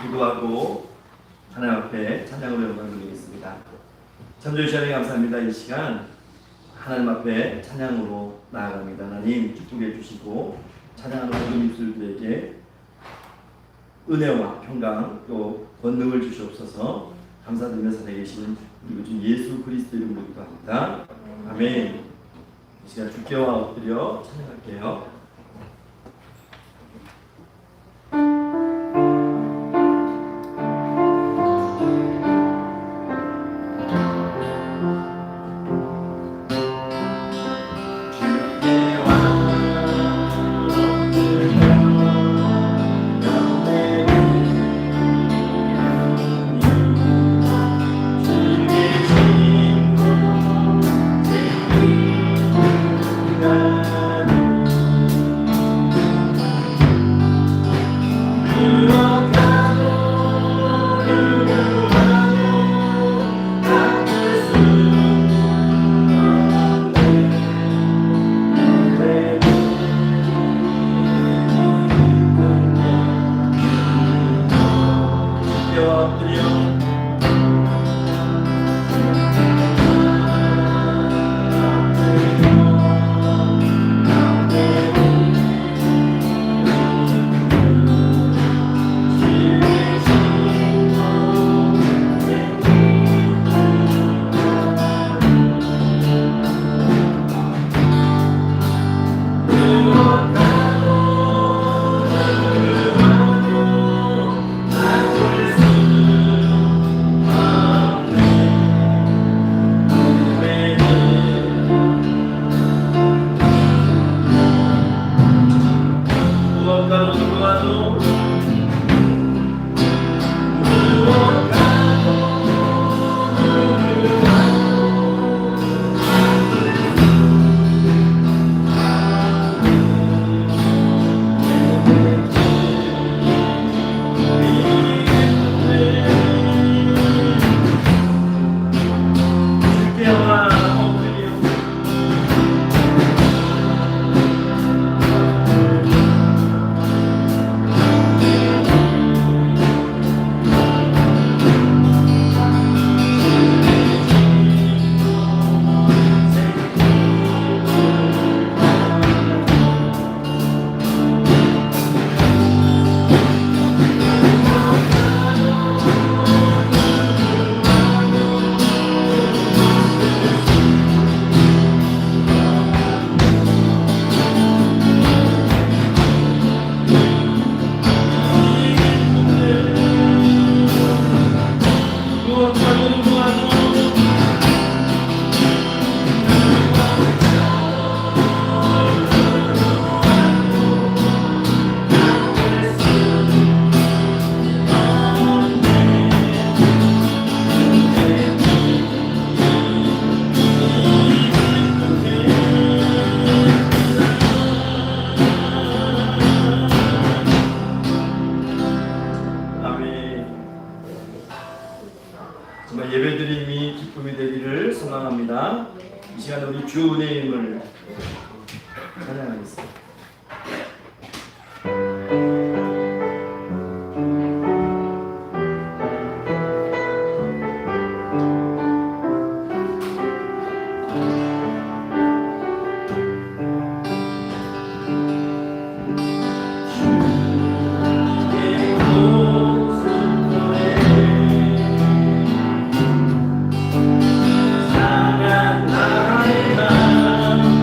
기도하고 하나님 앞에 찬양으로 영광 돌리겠습니다. 참조주시하니 감사합니다. 이 시간 하나님 앞에 찬양으로 나아갑니다. 하나님 기쁘게 해주시고 찬양하는 모든 입술들에게 은혜와 평강 또 권능을 주시옵소서. 감사드리며 살아계신 우리 주 예수 그리스도 이름으로 기도합니다. 아멘. 이 시간 주께와 엎드려 찬양할게요. 정말 예배드림이 기쁨이 되기를 소망합니다. 이 시간에 우리 주 은혜임을 찬양하겠습니다. 사랑 나의 맘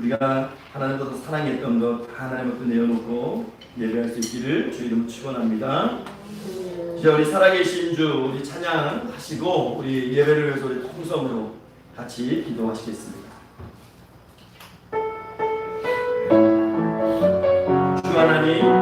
우리가 하나님보다 사랑했던 것 하나님 앞에 내어놓고 예배할 수 있기를 주 이름 축원합니다. 이제 우리 살아계신 주 우리 찬양하시고 우리 예배를 위해서 우리 통성으로 같이 기도하시겠습니다. 주 하나님,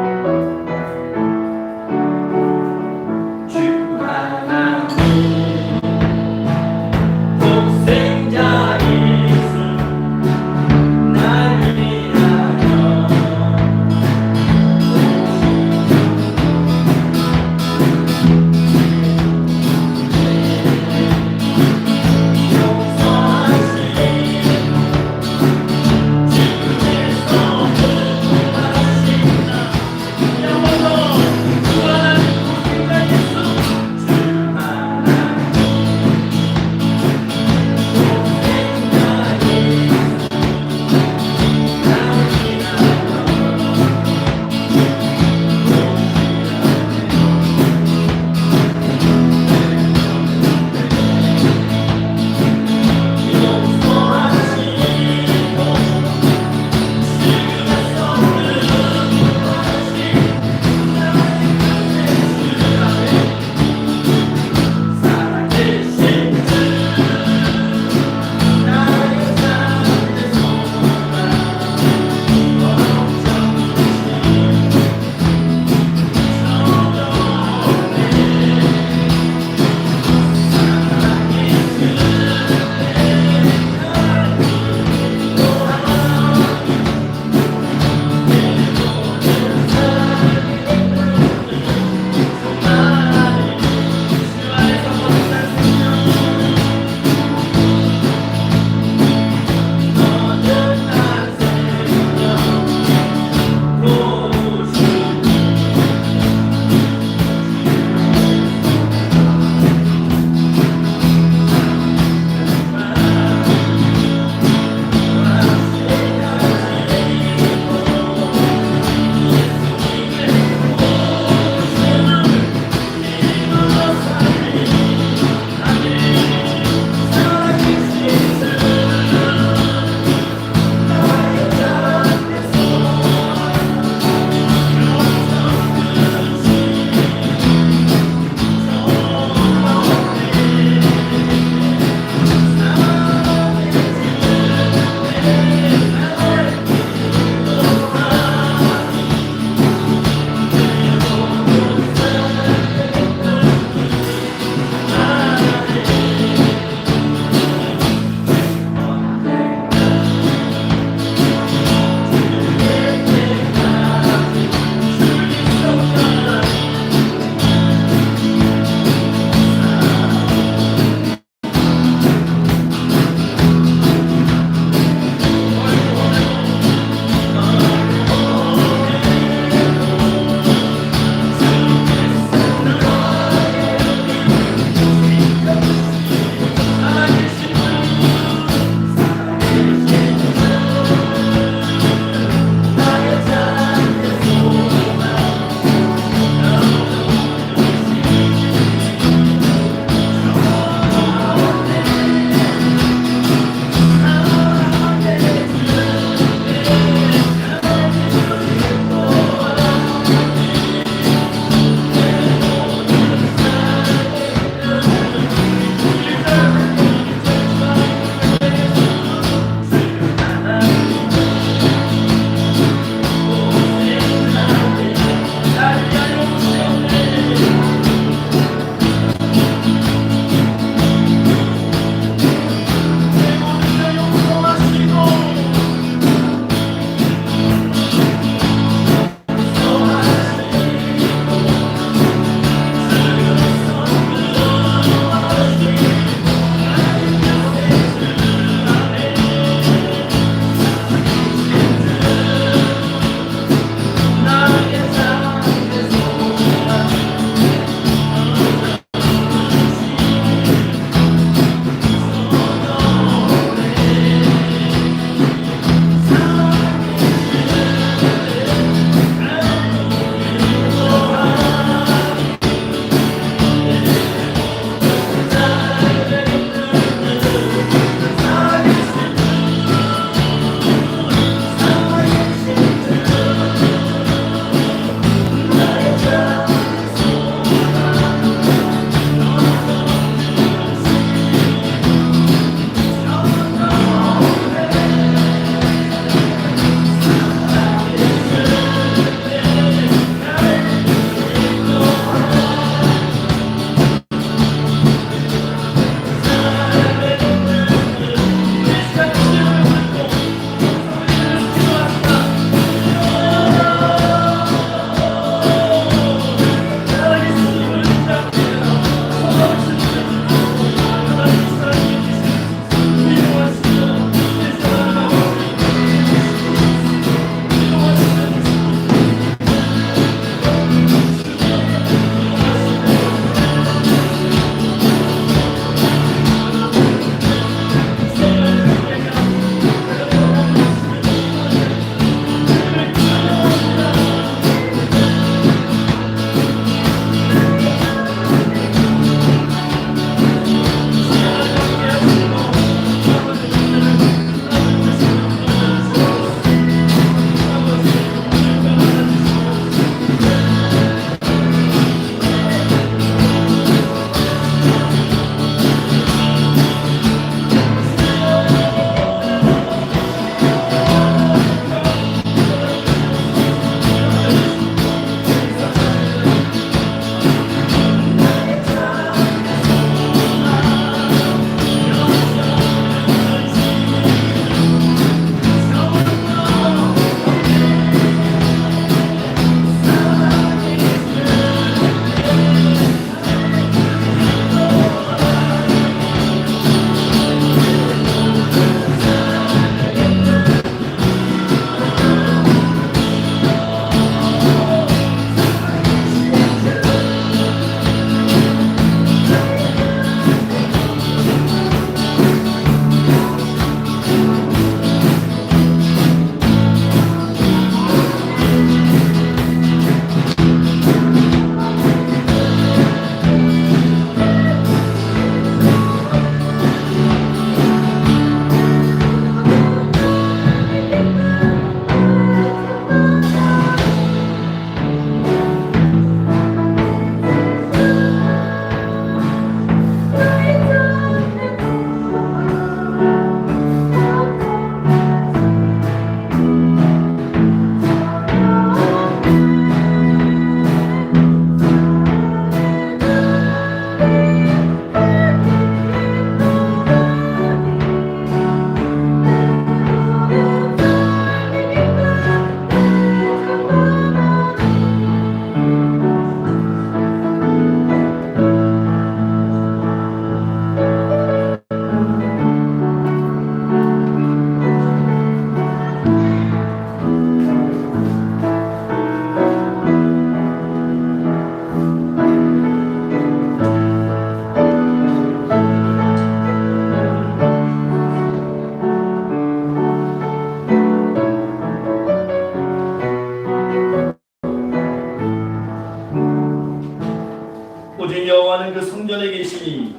성전에 계시니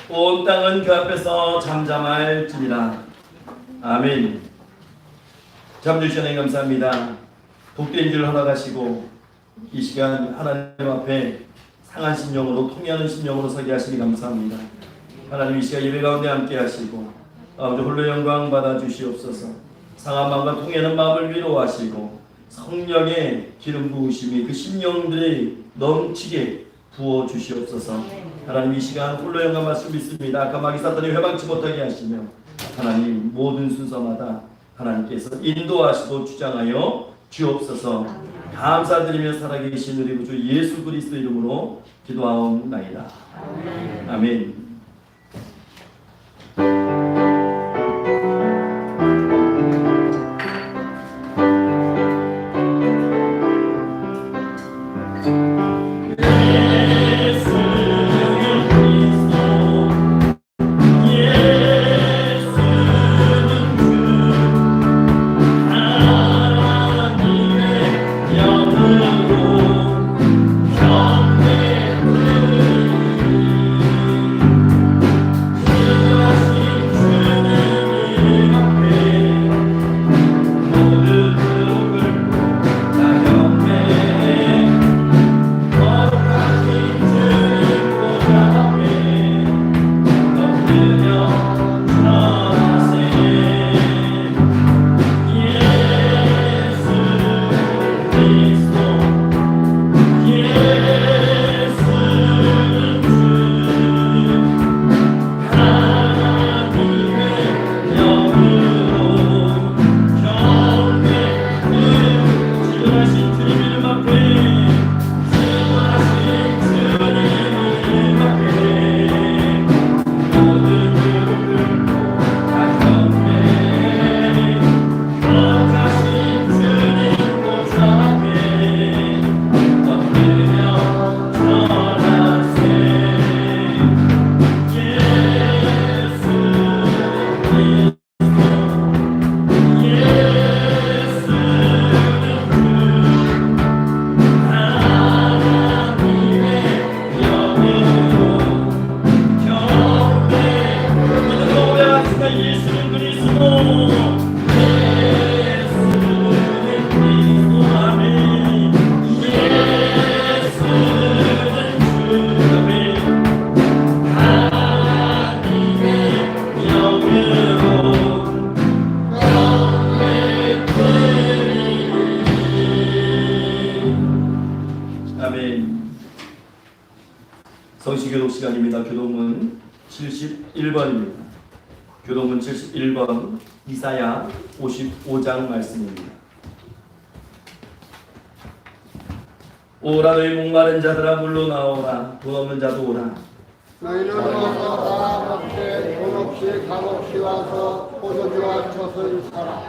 온 땅은 그 앞에서 잠잠할지니라. 아멘. 잠주시네 감사합니다. 복된 줄 허락하시고 이 시간 하나님 앞에 상한 심령으로 통회하는 심령으로 서게 하시니 감사합니다. 하나님 이 시간 예배 가운데 함께 하시고 아버지 홀로 영광 받아 주시옵소서. 상한 마음과 통회하는 마음을 위로하시고 성령의 기름 부으심이 그 심령들이 넘치게 부어 주시옵소서. 하나님 이 시간 홀로 영광 말씀 믿습니다. 아까 마귀 사탄이 회방치 못하게 하시며 하나님 모든 순서마다 하나님께서 인도하시고 주장하여 주옵소서. 감사드리며 살아계신 우리 구주 예수 그리스도 이름으로 기도하옵나이다. 아멘. 성시교독 시간입니다. 교독문 71번입니다. 교독문 71번 이사야 55장 말씀입니다. 오라 너희 목마른 자들아 물로 나오라 돈 없는 자도 오라. 너희는 와서 나라 밖에 돈 없이 값없이 와서 포도주와 젖을 사라.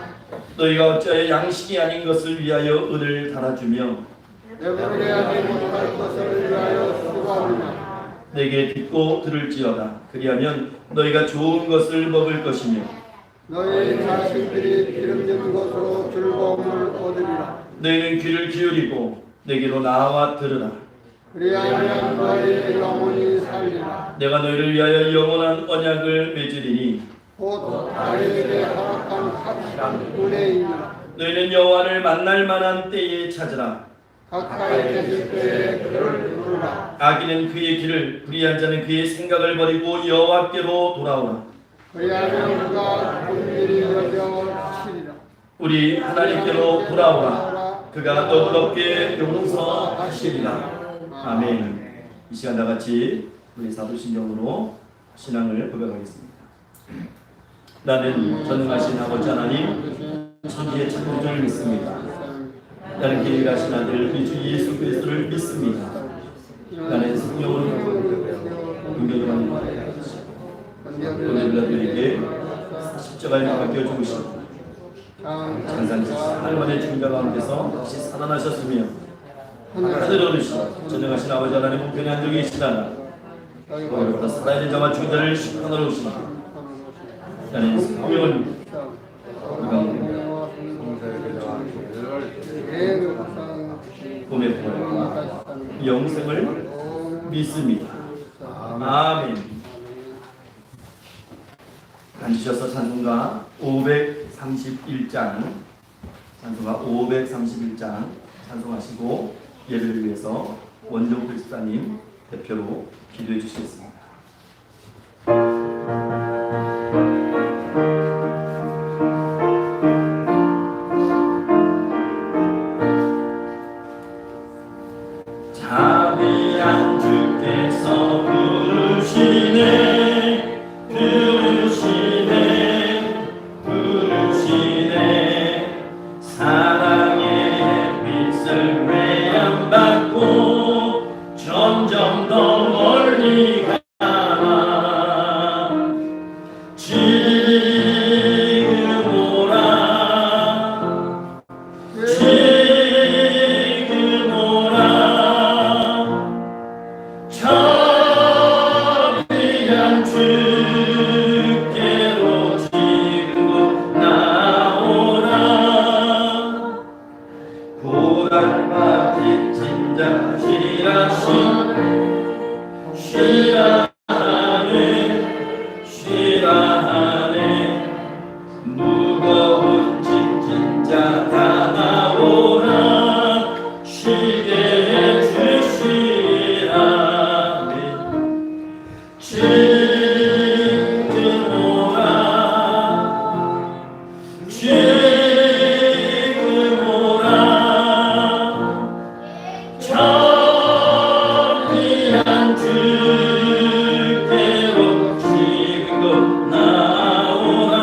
너희가 어찌하여 양식이 아닌 것을 위하여 은을 달아주며 배부르게 하지 못할 것을 위하여 수고하느냐. 내게 듣고 들을지어다. 그리하면 너희가 좋은 것을 먹을 것이며 너희 자식들이 기름진 것으로 즐거움을 얻으리라. 너희는 귀를 기울이고 내게로 나와 들으라. 그리하면 너희 영혼이 살리라. 내가 너희를 위하여 영원한 언약을 맺으리니 곧 다윗에게 허락한 확실한 은혜이니라. 너희는 여호와를 만날 만한 때에 찾으라. 가까이 계실 때에 그를 부르라. 악인은 그의 길을 불의한 자는 그의 생각을 버리고 여호와께로 돌아오라. 그리하면 그가 본일이 여겨치리라. 우리 하나님께로 돌아오라. 그가 너그럽게 용서하시리라. 아멘. 이 시간 다 같이 우리 사도신경으로 신앙을 고백하겠습니다. 나는 전능하신 아버지 하나님 천지의 창조주를 믿습니다. 나는 계획하신 아들 우리 주 예수 그리스도를 믿습니다. 나는 성령으로 능력을 받는 오늘들에게 십자가에 맡겨 주시고 장사하신 하나님의 중자 가운데서 다시 살아나셨으며 하늘에 오르시고 전능하신 아버지 하나님 우편에 앉아 계시다가 오늘부터 살아있는 자와 죽은 자를 심판하러 오시니 나는 성령을 꿈의 부활과 영생을 믿습니다. 아멘. 앉으셔서 찬송가 531장 찬송하시고 예배를 위해서 원종필 집사님 대표로 기도해 주시겠습니다. 자비한 주께서 부르시네 사랑의 햇빛을 외양받고 점점 더 멀리 가라 지금 오라 지금 오라 자비한 주께로 지금 나오라 고달파 빚진 자 쉬라하네 무거운 빚진 자 다 나오라 쉬게 해주시라 지금 오라 지금 오라 자비한 주께로 지금도 나오라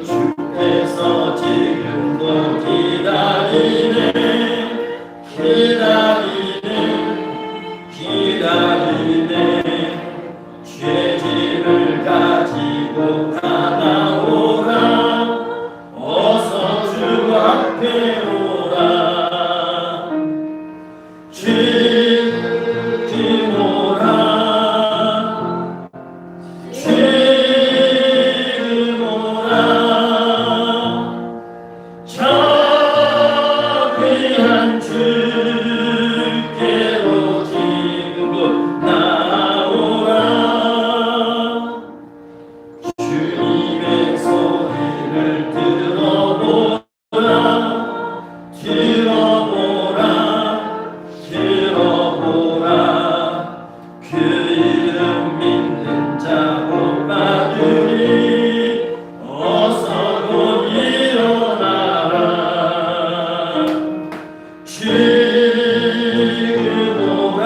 주께서 지금도 기다리네 죄짐을 가지고 다 나오라 어서 주 앞에 오라 지금 오라 지금 오라 자비한 주께로 지금도 나오라 주님의 소리를 들어보라 그 이름 믿는 자 오빠들이 어서 곧 일어나라 지금 오라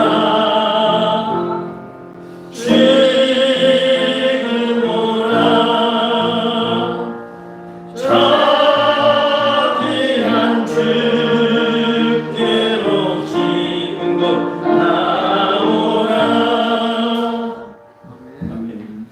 지금 오라 자비한 주께로 지금도 나오라 아멘.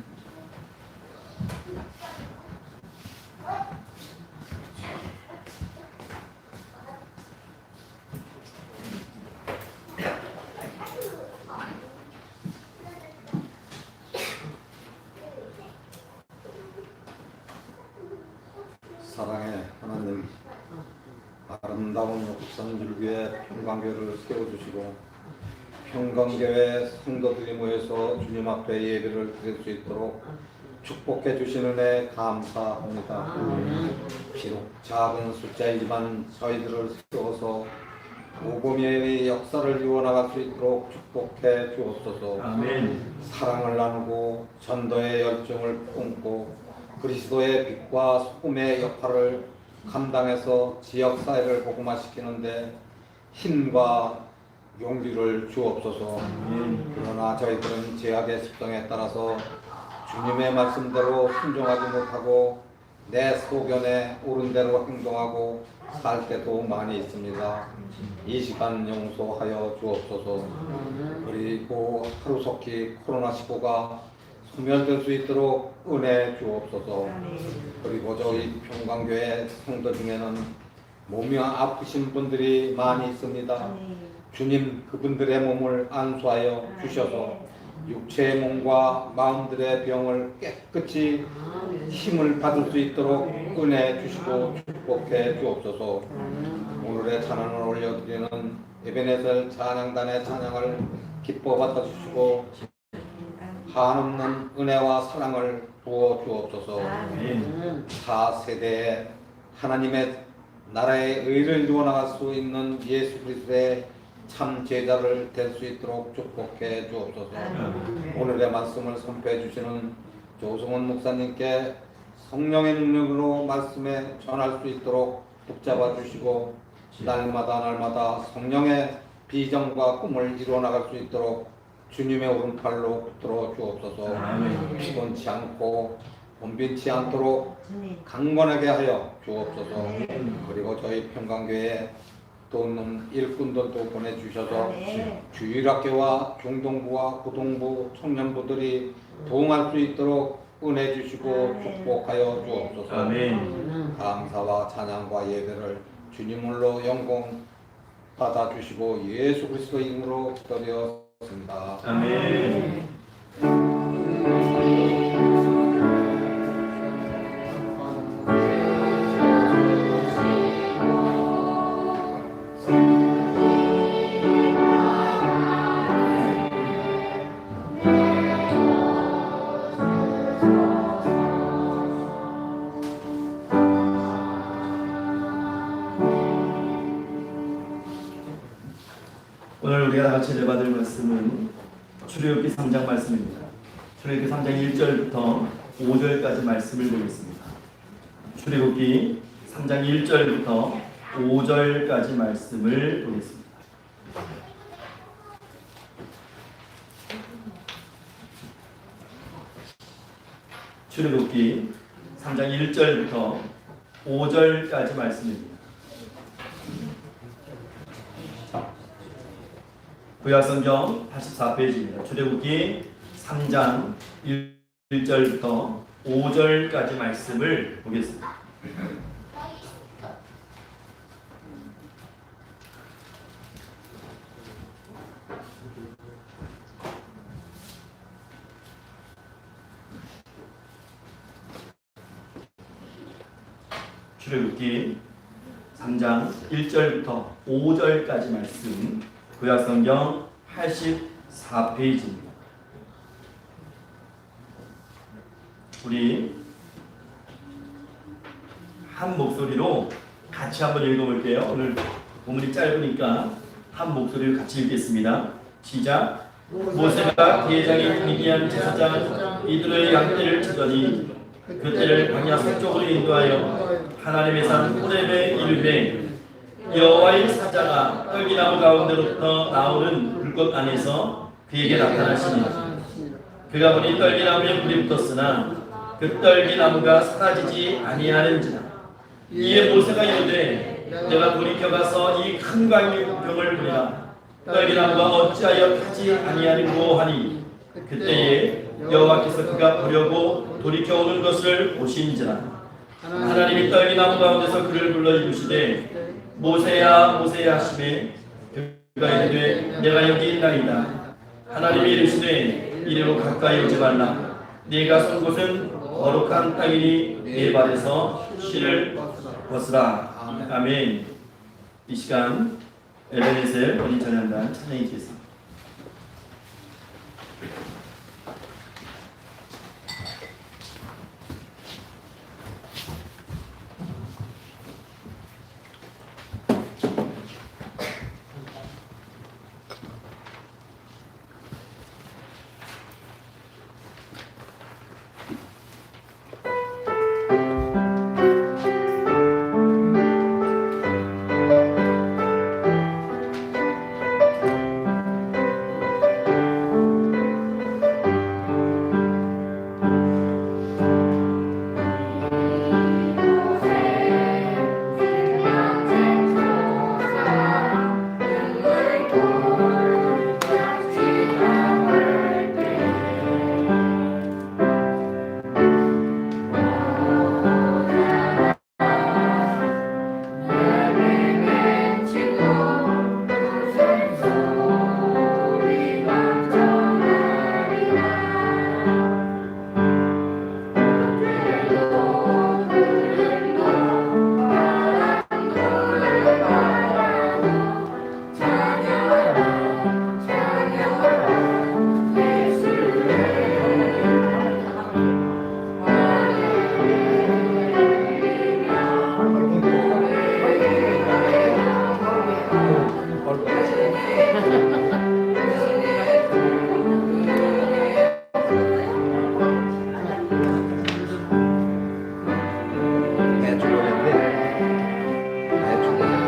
사랑의 하나님, 아름다운 옥산줄기에 평강교회를 세워주시고 평강교회 성도들이 모여서 주님 앞에 예배를 드릴 수 있도록 축복해 주시는 애 감사합니다. 비록 작은 숫자이지만 저희들을 세워서 복음의 역사를 이어나갈 수 있도록 축복해 주옵소서. 아멘. 사랑을 나누고 전도의 열정을 품고 그리스도의 빛과 소금의 역할을 감당해서 지역사회를 복음화시키는데 힘과 용기를 주옵소서. 그러나 저희들은 제약의 습성에 따라서 주님의 말씀대로 순종하지 못하고 내 소견에 옳은 대로 행동하고 살 때도 많이 있습니다. 이 시간 용서하여 주옵소서. 그리고 하루속히 코로나19가 소멸될 수 있도록 은혜 주옵소서. 그리고 저희 평강교회 성도 중에는 몸이 아프신 분들이 많이 있습니다. 주님 그분들의 몸을 안수하여 주셔서 육체의 몸과 마음들의 병을 깨끗이 힘을 받을 수 있도록 은혜 주시고 축복해 주옵소서. 오늘의 찬양을 올려드리는 에베네셀 찬양단의 찬양을 기뻐 받아주시고 한없는 은혜와 사랑을 부어 주옵소서. 아멘. 4세대에 하나님의 나라의 의를 이루어나갈 수 있는 예수 그리스도의 참 제자를 될 수 있도록 축복해 주옵소서. 오늘의 말씀을 선포해 주시는 조성원 목사님께 성령의 능력으로 말씀에 전할 수 있도록 붙잡아 주시고 날마다 성령의 비전과 꿈을 이루어나갈 수 있도록 주님의 오른팔로 붙들어 주옵소서. 아멘. 피곤치 않고 곤빈치 않도록 강건하게 하여 주옵소서. 그리고 저희 평강교회에 돕는 일꾼들도 보내주셔서 주일학교와 중동부와 고동부 청년부들이 도움할 수 있도록 은혜 주시고 축복하여 주옵소서. 아멘. 감사와 찬양과 예배를 주님으로 영광 받아 주시고 예수 그리스도 이름으로 기도드렸습니다. 아멘. 오늘 우리가 다 같이 읽어받을 말씀은 출애굽기 3장 말씀입니다. 출애굽기 3장 1절부터 5절까지 말씀을 보겠습니다. 출애굽기 3장 1절부터 5절까지 말씀을 보겠습니다. 출애굽기 3장 1절부터 5절까지 말씀입니다. 구약성경 84페이지입니다. 출애굽기 3장 1절부터 5절까지 말씀을 보겠습니다. 출애굽기 3장 1절부터 5절까지 말씀, 구약성경 84페이지입니다. 우리 한 목소리로 같이 한번 읽어볼게요. 오늘 본문이 짧으니까 한 목소리로 같이 읽겠습니다. 시작. 모세가 대장인 미디안 제사장 이들의 양떼를 치더니 그때를 광야 서쪽으로 인도하여 하나님의 산 호렙에 이르되 여호와의 사자가 떨기나무 가운데로부터 나오는 불꽃 안에서 그에게 나타나시니 그가 보니 떨기나무에 불이 붙었으나 그 떨기나무가 사라지지 아니하는지라. 이에 모세가 이르되 내가 돌이켜 가서 이 큰 광경을 보리라. 떨기나무가 어찌하여 타지 아니하는고 하니 그때에 여호와께서 그가 보려고 돌이켜 오는 것을 보신지라. 하나님이 떨기나무 가운데서 그를 불러 이르시되 모세야 모세야 하시매 그가 이르되 내가 여기 있나이다. 하나님이 이르시되 이리로 가까이 오지 말라. 네가 선 곳은 거룩한 땅이니 네 발에서 실을 벗으라. 아멘. 이 시간 에베네셀 어린 찬양단 찬양이 있겠습니다. 내 주머니인데 내 주머니.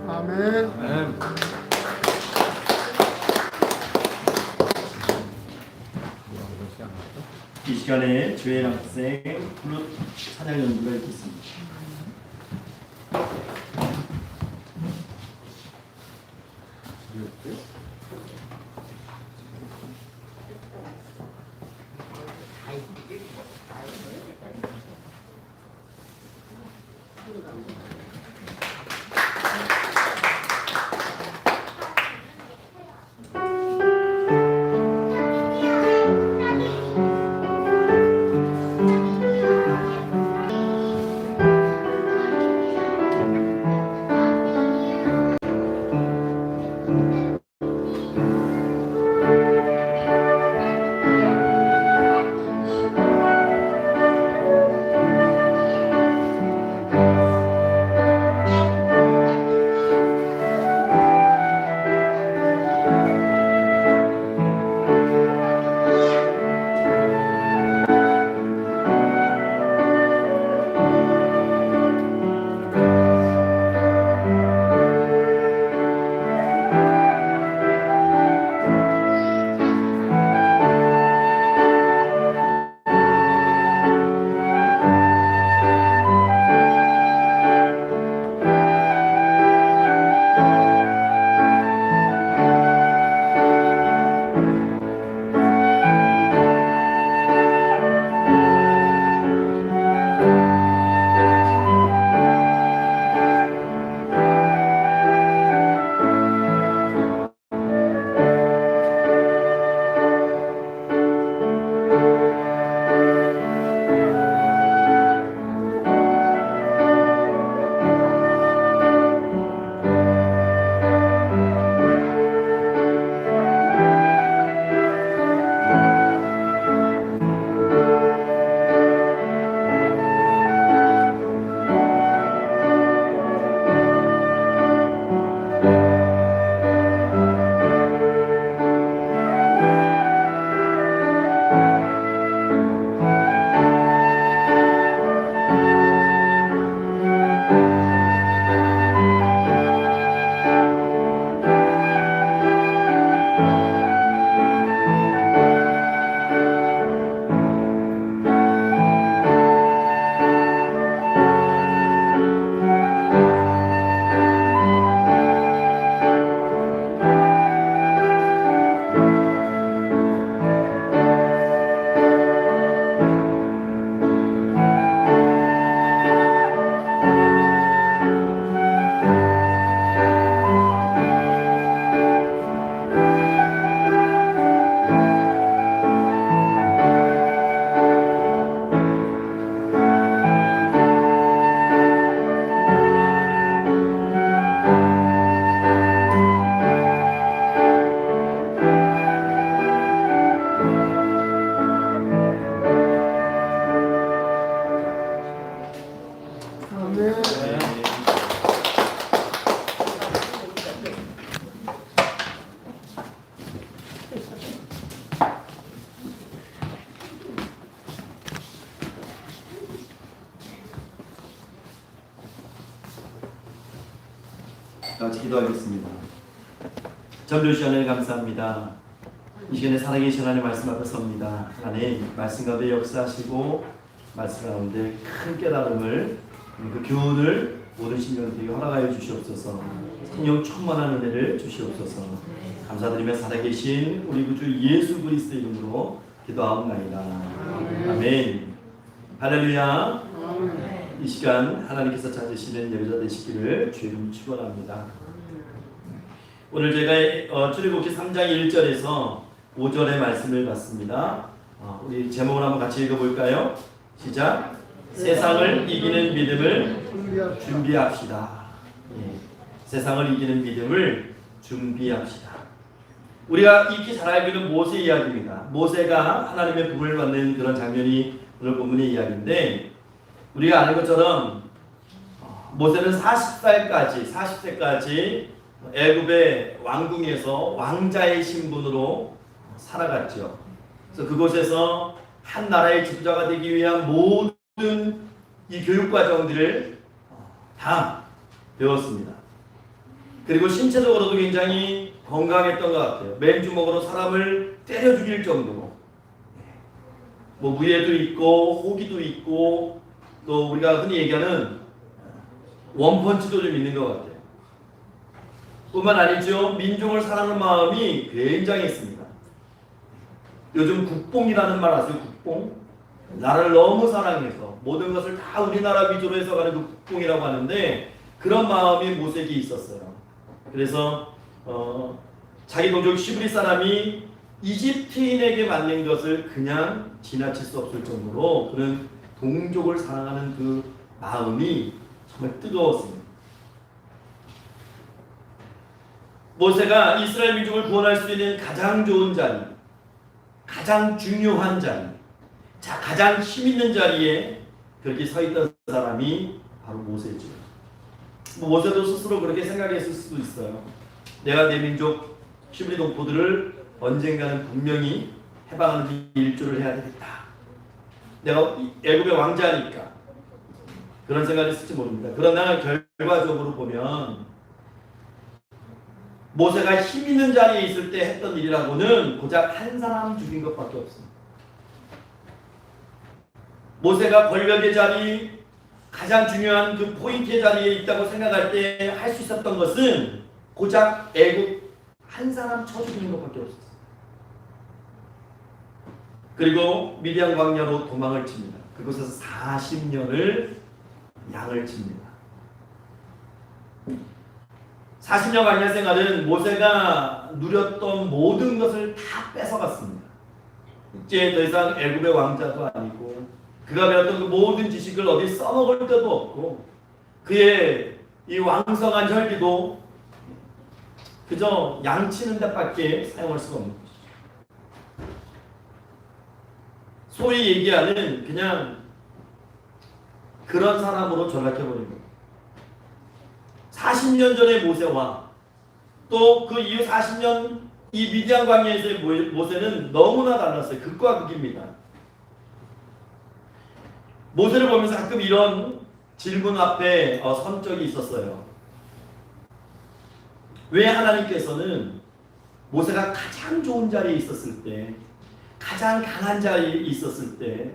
아멘. 이 시간에 주일 학생 플룻 찬양 연주가 있겠습니다. 같이 기도하겠습니다. 전주시 하나님 감사합니다. 이 시간에 살아계신 하나님 말씀 앞에 섭니다. 하나님 말씀 가운데 역사하시고 말씀 가운데 큰 깨달음을 그 교훈을 모든 신령들에게 허락하여 주시옵소서. 성령 충만한 은혜를 주시옵소서. 감사드리며 살아계신 우리 구주 예수 그리스도 이름으로 기도하옵나이다. 아멘. 할렐루야. 이 시간 하나님께서 찾으시는 예배자 되시기를 주의 이름으로 축원합니다. 오늘 제가 출애굽기 3장 1절에서 5절의 말씀을 봤습니다. 우리 제목을 한번 같이 읽어볼까요? 시작. 세상을 이기는 믿음을 준비합시다. 예. 세상을 이기는 믿음을 준비합시다. 우리가 익히 잘 알고 있는 모세 이야기입니다. 모세가 하나님의 부름을 받는 그런 장면이 오늘 본문의 이야기인데, 우리가 아는 것처럼 모세는 40세까지 애굽의 왕궁에서 왕자의 신분으로 살아갔죠. 그래서 그곳에서 한 나라의 지도자가 되기 위한 모든 이 교육 과정들을 다 배웠습니다. 그리고 신체적으로도 굉장히 건강했던 것 같아요. 맨주먹으로 사람을 때려 죽일 정도로 뭐 무예도 있고 호기도 있고 또 우리가 흔히 얘기하는 원펀치도 좀 있는 것 같아요. 뿐만 아니죠. 민족을 사랑하는 마음이 굉장했습니다. 요즘 국뽕이라는 말 아세요? 국뽕? 나라를 너무 사랑해서 모든 것을 다 우리나라 위주로 해서 가는 그 국뽕이라고 하는데, 그런 마음이 모세에게 있었어요. 그래서 자기 동족 시브리 사람이 이집트인에게 맞는 것을 그냥 지나칠 수 없을 정도로 그런 동족을 사랑하는 그 마음이 정말 뜨거웠습니다. 모세가 이스라엘 민족을 구원할 수 있는 가장 좋은 자리, 가장 중요한 자리, 가장 힘있는 자리에 그렇게 서 있던 사람이 바로 모세죠. 모세도 스스로 그렇게 생각했을 수도 있어요. 내가 내 민족 시브리 동포들을 언젠가는 분명히 해방하는 일조를 해야 되겠다. 내가 애굽의 왕자니까 그런 생각을 했을지 모릅니다. 그러나 결과적으로 보면 모세가 힘 있는 자리에 있을 때 했던 일이라고는 고작 한 사람 죽인 것밖에 없습니다. 모세가 권력의 자리, 가장 중요한 그 포인트의 자리에 있다고 생각할 때 할 수 있었던 것은 고작 애굽 한 사람 쳐 죽이는 것밖에 없었어요. 그리고 미디안 광야로 도망을 칩니다. 그곳에서 40년을 양을 칩니다. 40년 광야 생활은 모세가 누렸던 모든 것을 다 뺏어갔습니다. 이제 더 이상 애굽의 왕자도 아니고 그가 배웠던 그 모든 지식을 어디 써먹을 데도 없고 그의 이 왕성한 혈기도 그저 양치는 데밖에 사용할 수가 없는 것이죠. 소위 얘기하는 그냥 그런 사람으로 전락해버린 거예요. 40년 전의 모세와 또 그 이후 40년 이 미디안 광야에서의 모세는 너무나 달랐어요. 극과 극입니다. 모세를 보면서 가끔 이런 질문 앞에 선 적이 있었어요. 왜 하나님께서는 모세가 가장 좋은 자리에 있었을 때, 가장 강한 자리에 있었을 때,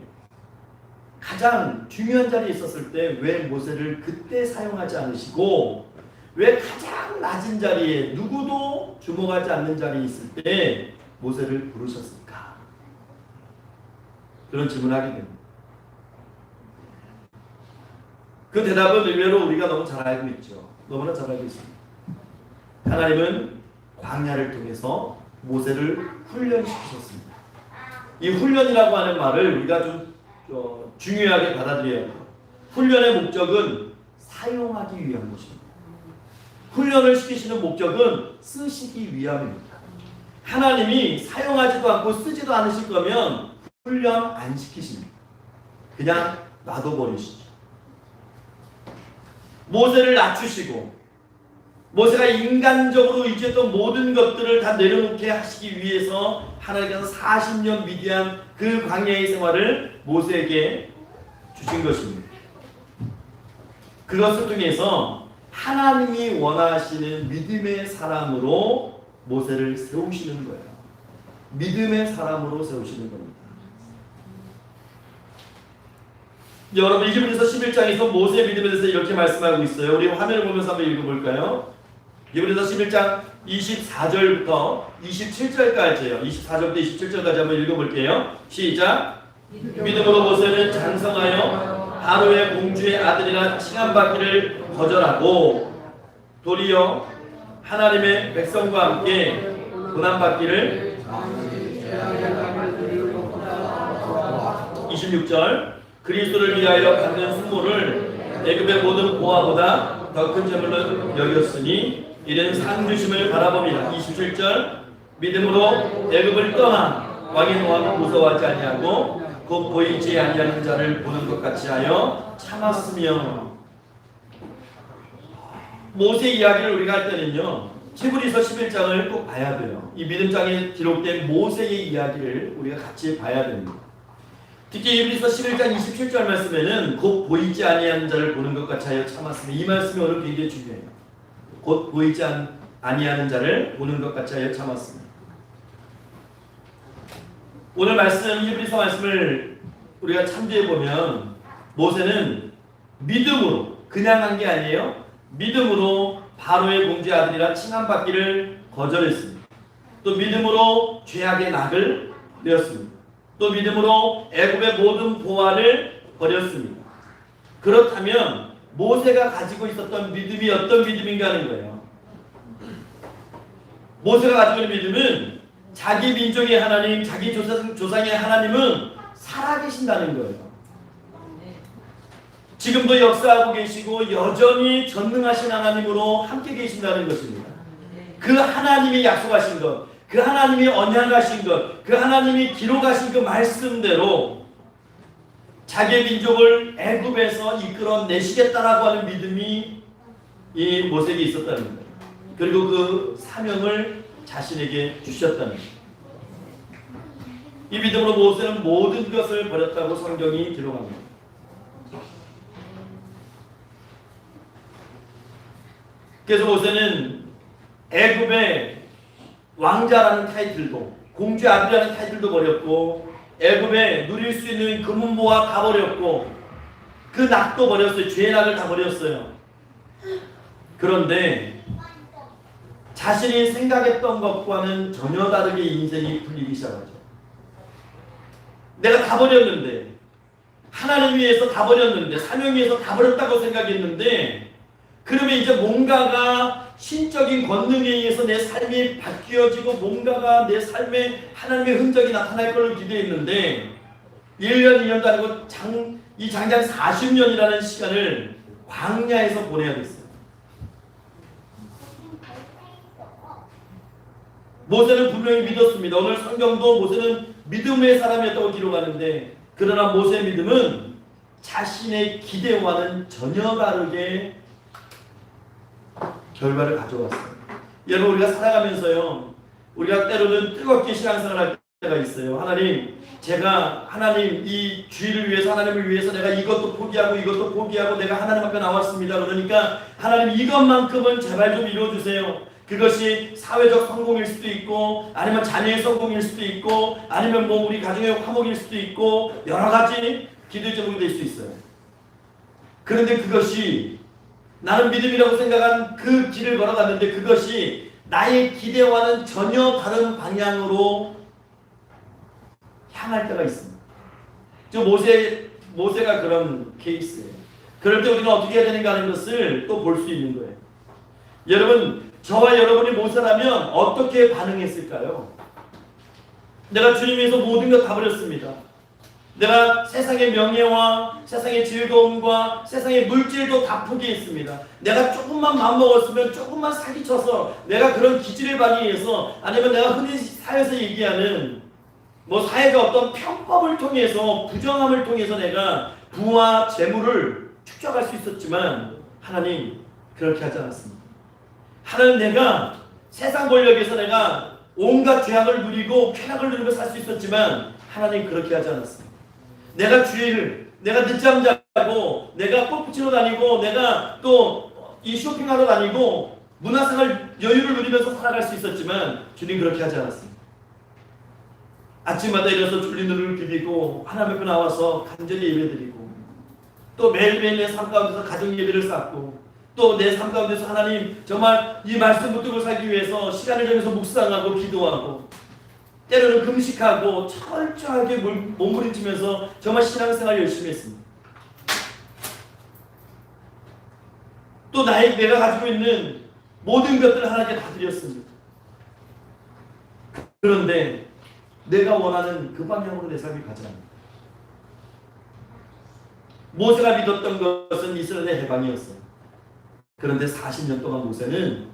가장 중요한 자리에 있었을 때 왜 모세를 그때 사용하지 않으시고 왜 가장 낮은 자리에 누구도 주목하지 않는 자리에 있을 때 모세를 부르셨을까? 그런 질문을 하게 됩니다. 그 대답은 의외로 우리가 너무 잘 알고 있죠. 너무나 잘 알고 있습니다. 하나님은 광야를 통해서 모세를 훈련시키셨습니다. 이 훈련이라고 하는 말을 우리가 좀 중요하게 받아들여야 해요. 훈련의 목적은 사용하기 위한 것입니다. 훈련을 시키시는 목적은 쓰시기 위함입니다. 하나님이 사용하지도 않고 쓰지도 않으실 거면 훈련 안 시키십니다. 그냥 놔둬버리시죠. 모세를 낮추시고 모세가 인간적으로 의지했던 모든 것들을 다 내려놓게 하시기 위해서 하나님께서 40년 미디안 그 광야의 생활을 모세에게 주신 것입니다. 그것을 통해서 하나님이 원하시는 믿음의 사람으로 모세를 세우시는 거예요. 믿음의 사람으로 세우시는 겁니다. 여러분 히브리서 11장에서 모세의 믿음에 대해서 이렇게 말씀하고 있어요. 우리 화면을 보면서 한번 읽어볼까요? 히브리서 11장 24절부터 27절까지예요. 24절부터 27절까지 한번 읽어볼게요. 시작. 믿음으로 모세는 장성하여 바로의 공주의 아들이라 칭함받기를 거절하고 도리어 하나님의 백성과 함께 고난받기를 26절 그리스도를 위하여 받는 순모를 애굽의 모든 보화보다 더 큰 재물로 여겼으니 이는 상 주심을 바라봅니다. 27절 믿음으로 애굽을 떠나 왕의 노함을 무서워하지 아니하고 곧 보이지 아니하는 자를 보는 것 같이 하여 참았으며. 모세 이야기를 우리가 할 때는요 히브리서 11장을 꼭 봐야 돼요. 이 믿음장에 기록된 모세의 이야기를 우리가 같이 봐야 됩니다. 특히 히브리서 11장 27절 말씀에는 곧 보이지 아니하는 자를 보는 것 같이 하여 참았으며, 이 말씀이 오늘 굉장히 중요해요. 곧 보이지 아니하는 자를 보는 것 같이 하여 참았습니다. 오늘 말씀 히브리서 말씀을 우리가 참조해 보면 모세는 믿음으로, 그냥 한 게 아니에요. 믿음으로 바로의 공주의 아들이라 칭함받기를 거절했습니다. 또 믿음으로 죄악의 낙을 버렸습니다. 또 믿음으로 애굽의 모든 보화를 버렸습니다. 그렇다면 모세가 가지고 있었던 믿음이 어떤 믿음인가 하는 거예요. 모세가 가지고 있는 믿음은 자기 민족의 하나님, 자기 조상의 하나님은 살아계신다는 거예요. 지금도 역사하고 계시고 여전히 전능하신 하나님으로 함께 계신다는 것입니다. 그 하나님이 약속하신 것, 그 하나님이 언약하신 것, 그 하나님이 기록하신 그 말씀대로 자기의 민족을 애굽에서 이끌어내시겠다라고 하는 믿음이 이 모세에게 있었다는 거예요. 그리고 그 사명을 자신에게 주셨다는 거예요. 이 믿음으로 모세는 모든 것을 버렸다고 성경이 기록합니다. 그래서 모세는 애굽의 왕자라는 타이틀도, 공주의 아들이라는 타이틀도 버렸고, 애굽에 누릴 수 있는 금은보화 다 버렸고, 그 낙도 버렸어요. 죄의 낙을 다 버렸어요. 그런데 자신이 생각했던 것과는 전혀 다르게 인생이 풀리기 시작하죠. 내가 다 버렸는데, 하나님 위해서 다 버렸는데, 사명 위해서 다 버렸다고 생각했는데, 그러면 이제 뭔가가 신적인 권능에 의해서 내 삶이 바뀌어지고 뭔가가 내 삶에 하나님의 흔적이 나타날 걸 기대했는데 1년, 2년도 아니고 이 장장 40년이라는 시간을 광야에서 보내야 됐어요. 모세는 분명히 믿었습니다. 오늘 성경도 모세는 믿음의 사람이었다고 기록하는데, 그러나 모세의 믿음은 자신의 기대와는 전혀 다르게 결과를 가져왔어요. 여러분, 우리가 살아가면서요, 우리가 때로는 뜨겁게 신앙생활할 때가 있어요. 하나님, 제가 하나님 이 주의를 위해서, 하나님을 위해서 내가 이것도 포기하고 이것도 포기하고 내가 하나님 앞에 나왔습니다. 그러니까 하나님 이것만큼은 제발 좀 이루어주세요. 그것이 사회적 성공일 수도 있고, 아니면 자녀의 성공일 수도 있고, 아니면 뭐 우리 가정의 화목일 수도 있고, 여러 가지 기도의 제목이 될 수 있어요. 그런데 그것이 나는 믿음이라고 생각한 그 길을 걸어갔는데 그것이 나의 기대와는 전혀 다른 방향으로 향할 때가 있습니다. 저 모세가 그런 케이스예요. 그럴 때 우리는 어떻게 해야 되는가 하는 것을 또 볼 수 있는 거예요. 여러분, 저와 여러분이 모세라면 어떻게 반응했을까요? 내가 주님 위해서 모든 것 다 버렸습니다. 내가 세상의 명예와 세상의 즐거움과 세상의 물질도 다 포기했습니다. 내가 조금만 마음먹었으면, 조금만 사기쳐서 내가 그런 기질을 발휘해서, 아니면 내가 흔히 사회에서 얘기하는 뭐 사회가 어떤 편법을 통해서, 부정함을 통해서 내가 부와 재물을 축적할 수 있었지만 하나님 그렇게 하지 않았습니다. 하나님, 내가 세상 권력에서 내가 온갖 죄악을 누리고 쾌락을 누리고 살 수 있었지만 하나님 그렇게 하지 않았습니다. 내가 주의를, 내가 늦잠 자고, 내가 골프 치러 다니고, 내가 또 이 쇼핑하러 다니고 문화생활 여유를 누리면서 살아갈 수 있었지만 주님 그렇게 하지 않았습니다. 아침마다 일어서 졸린 눈을 비비고 하나님 앞에 나와서 간절히 예배드리고 또 매일매일 내 삶 가운데서 가정 예배를 쌓고 또 내 삶 가운데서 하나님 정말 이 말씀 붙들고 살기 위해서 시간을 정해서 묵상하고 기도하고 때로는 금식하고 철저하게 몸부림치면서 정말 신앙생활 열심히 했습니다. 또 내가 가지고 있는 모든 것들을 하나님께 다 드렸습니다. 그런데 내가 원하는 그 방향으로 내 삶이 가지 않는다. 모세가 믿었던 것은 이스라엘의 해방이었어요. 그런데 40년 동안 모세는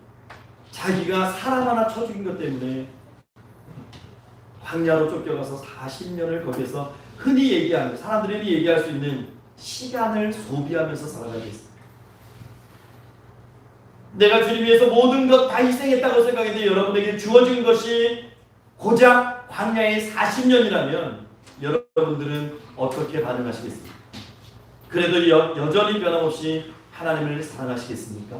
자기가 사람 하나 쳐 죽인 것 때문에 광야로 쫓겨가서 40년을 거기서 흔히 얘기하는 사람들이 얘기할 수 있는 시간을 소비하면서 살아가게 했습니다. 내가 주님 위해서 모든 것 다 희생했다고 생각했는데 여러분에게 주어진 것이 고작 광야의 40년이라면 여러분들은 어떻게 반응하시겠습니까? 그래도 여전히 변함없이 하나님을 사랑하시겠습니까?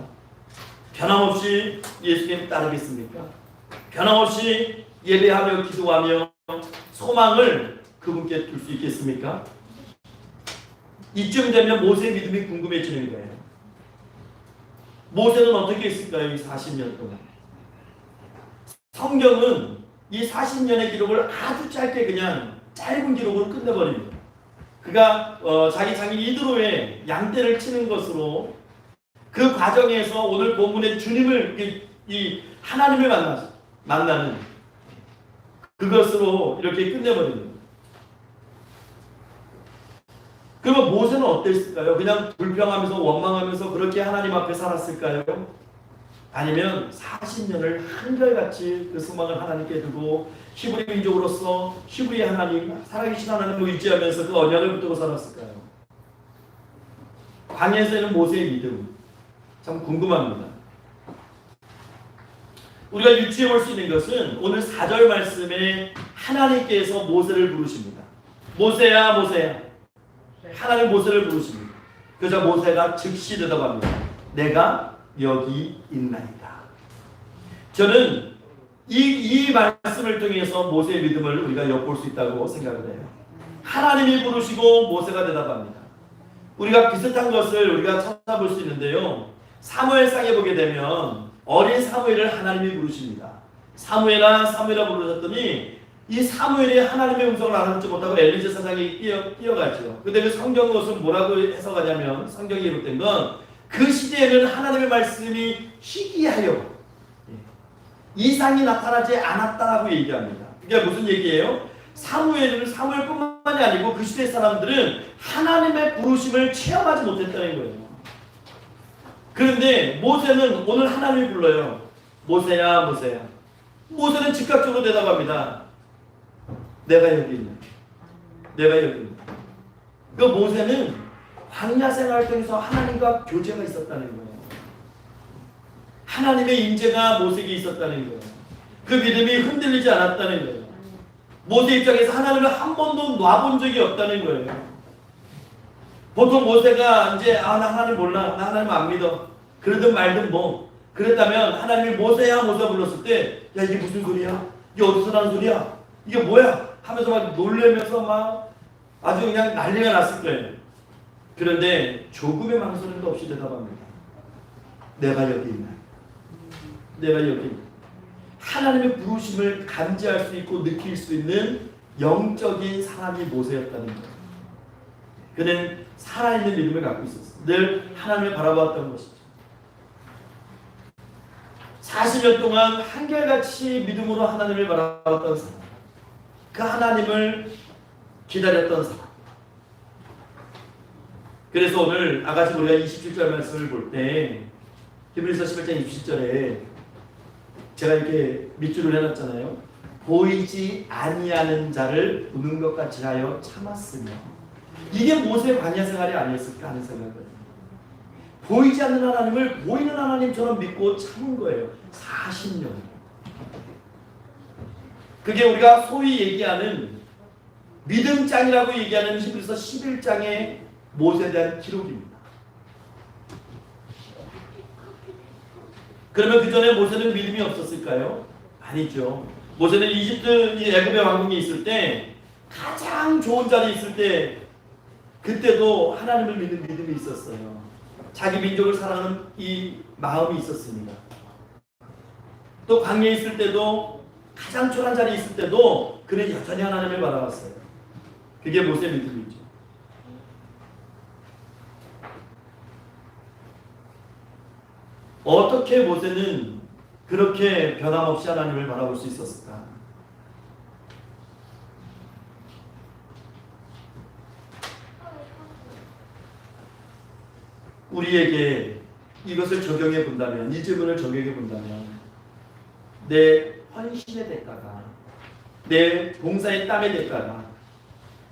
변함없이 예수님 따르겠습니까? 변함없이 예배하며 기도하며 소망을 그분께 둘 수 있겠습니까? 이쯤 되면 모세의 믿음이 궁금해지는 거예요. 모세는 어떻게 했을까요? 이 40년 동안. 성경은 이 40년의 기록을 아주 짧게 그냥 짧은 기록으로 끝내버립니다. 그가 자기 장인 이드로의 양떼를 치는 것으로 그 과정에서 오늘 본문의 주님을 이 하나님을 만나는 그것으로 이렇게 끝내버립니다. 그러면 모세는 어땠을까요? 그냥 불평하면서 원망하면서 그렇게 하나님 앞에 살았을까요? 아니면 40년을 한결같이 그 소망을 하나님께 두고 히브리 민족으로서 히브리 하나님, 살아계신 하나님을 의지하면서 그 언약을 붙들고 살았을까요? 광야에서는 모세의 믿음 참 궁금합니다. 우리가 유추해 볼 수 있는 것은 오늘 4절 말씀에 하나님께서 모세를 부르십니다. 모세야 모세야. 하나님 모세를 부르십니다. 그러자 모세가 즉시 대답합니다. 내가 여기 있나이다. 저는 이 말씀을 통해서 모세의 믿음을 우리가 엿볼 수 있다고 생각을 해요. 하나님이 부르시고 모세가 대답합니다. 우리가 비슷한 것을 우리가 찾아볼 수 있는데요. 사무엘상에 보게 되면 어린 사무엘을 하나님이 부르십니다. 사무엘아 부르셨더니 이 사무엘이 하나님의 음성을 알아듣지 못하고 엘리제 사장이 뛰어가죠. 근데 그 성경 것을 뭐라고 해석하냐면 성경이 기록된 건 그 시대에는 하나님의 말씀이 희귀하여 이상이 나타나지 않았다라고 얘기합니다. 그게 무슨 얘기예요? 사무엘뿐만이 아니고 그 시대 사람들은 하나님의 부르심을 체험하지 못했다는 거예요. 그런데 모세는 오늘 하나님이 불러요. 모세야 모세야. 모세는 즉각적으로 대답합니다. 내가 여기 있네. 내가 여기 있네. 그 모세는 광야 생활을 통해서 하나님과 교제가 있었다는 거예요. 하나님의 임재가 모세에게 있었다는 거예요. 그 믿음이 흔들리지 않았다는 거예요. 모세 입장에서 하나님을 한 번도 놔본 적이 없다는 거예요. 보통 모세가 이제 나 하나님 몰라, 나 하나님 안 믿어, 그러든 말든 뭐 그랬다면 하나님이 모세야 모세 불렀을 때 야 이게 무슨 소리야? 이게 어디서 나는 소리야? 이게 뭐야? 하면서 막 놀래면서 막 아주 그냥 난리가 났을 거예요. 그런데 조금의 망설임도 없이 대답합니다. 내가 여기 있나? 내가 여기 있나? 하나님의 부르심을 감지할 수 있고 느낄 수 있는 영적인 사람이 모세였다는 거예요. 그는 살아있는 믿음을 갖고 있었어요. 늘 하나님을 바라보았던 것이죠. 40년 동안 한결같이 믿음으로 하나님을 바라봤던 사람, 그 하나님을 기다렸던 사람. 그래서 오늘 아가씨 우리가 27절 말씀을 볼 때 히브리서 11장 27절에 제가 이렇게 밑줄을 해놨잖아요. 보이지 아니하는 자를 보는 것 같이 하여 참았으며, 이게 모세의 광야 생활이 아니었을까 하는 생각을 해요. 보이지 않는 하나님을 보이는 하나님처럼 믿고 참은 거예요. 40년. 그게 우리가 소위 얘기하는 믿음장이라고 얘기하는 히브리서 11장의 모세에 대한 기록입니다. 그러면 그 전에 모세는 믿음이 없었을까요? 아니죠. 모세는 이집트 애굽의 왕궁에 있을 때 가장 좋은 자리에 있을 때 그때도 하나님을 믿는 믿음이 있었어요. 자기 민족을 사랑하는 이 마음이 있었습니다. 또 광야에 있을 때도 가장 초라한 자리에 있을 때도 그는 여전히 하나님을 바라봤어요. 그게 모세의 믿음이죠. 어떻게 모세는 그렇게 변함없이 하나님을 바라볼 수 있었을까? 우리에게 이것을 적용해 본다면, 이 질문을 적용해 본다면, 내 헌신의 대가가, 내 봉사의 땀의 대가가,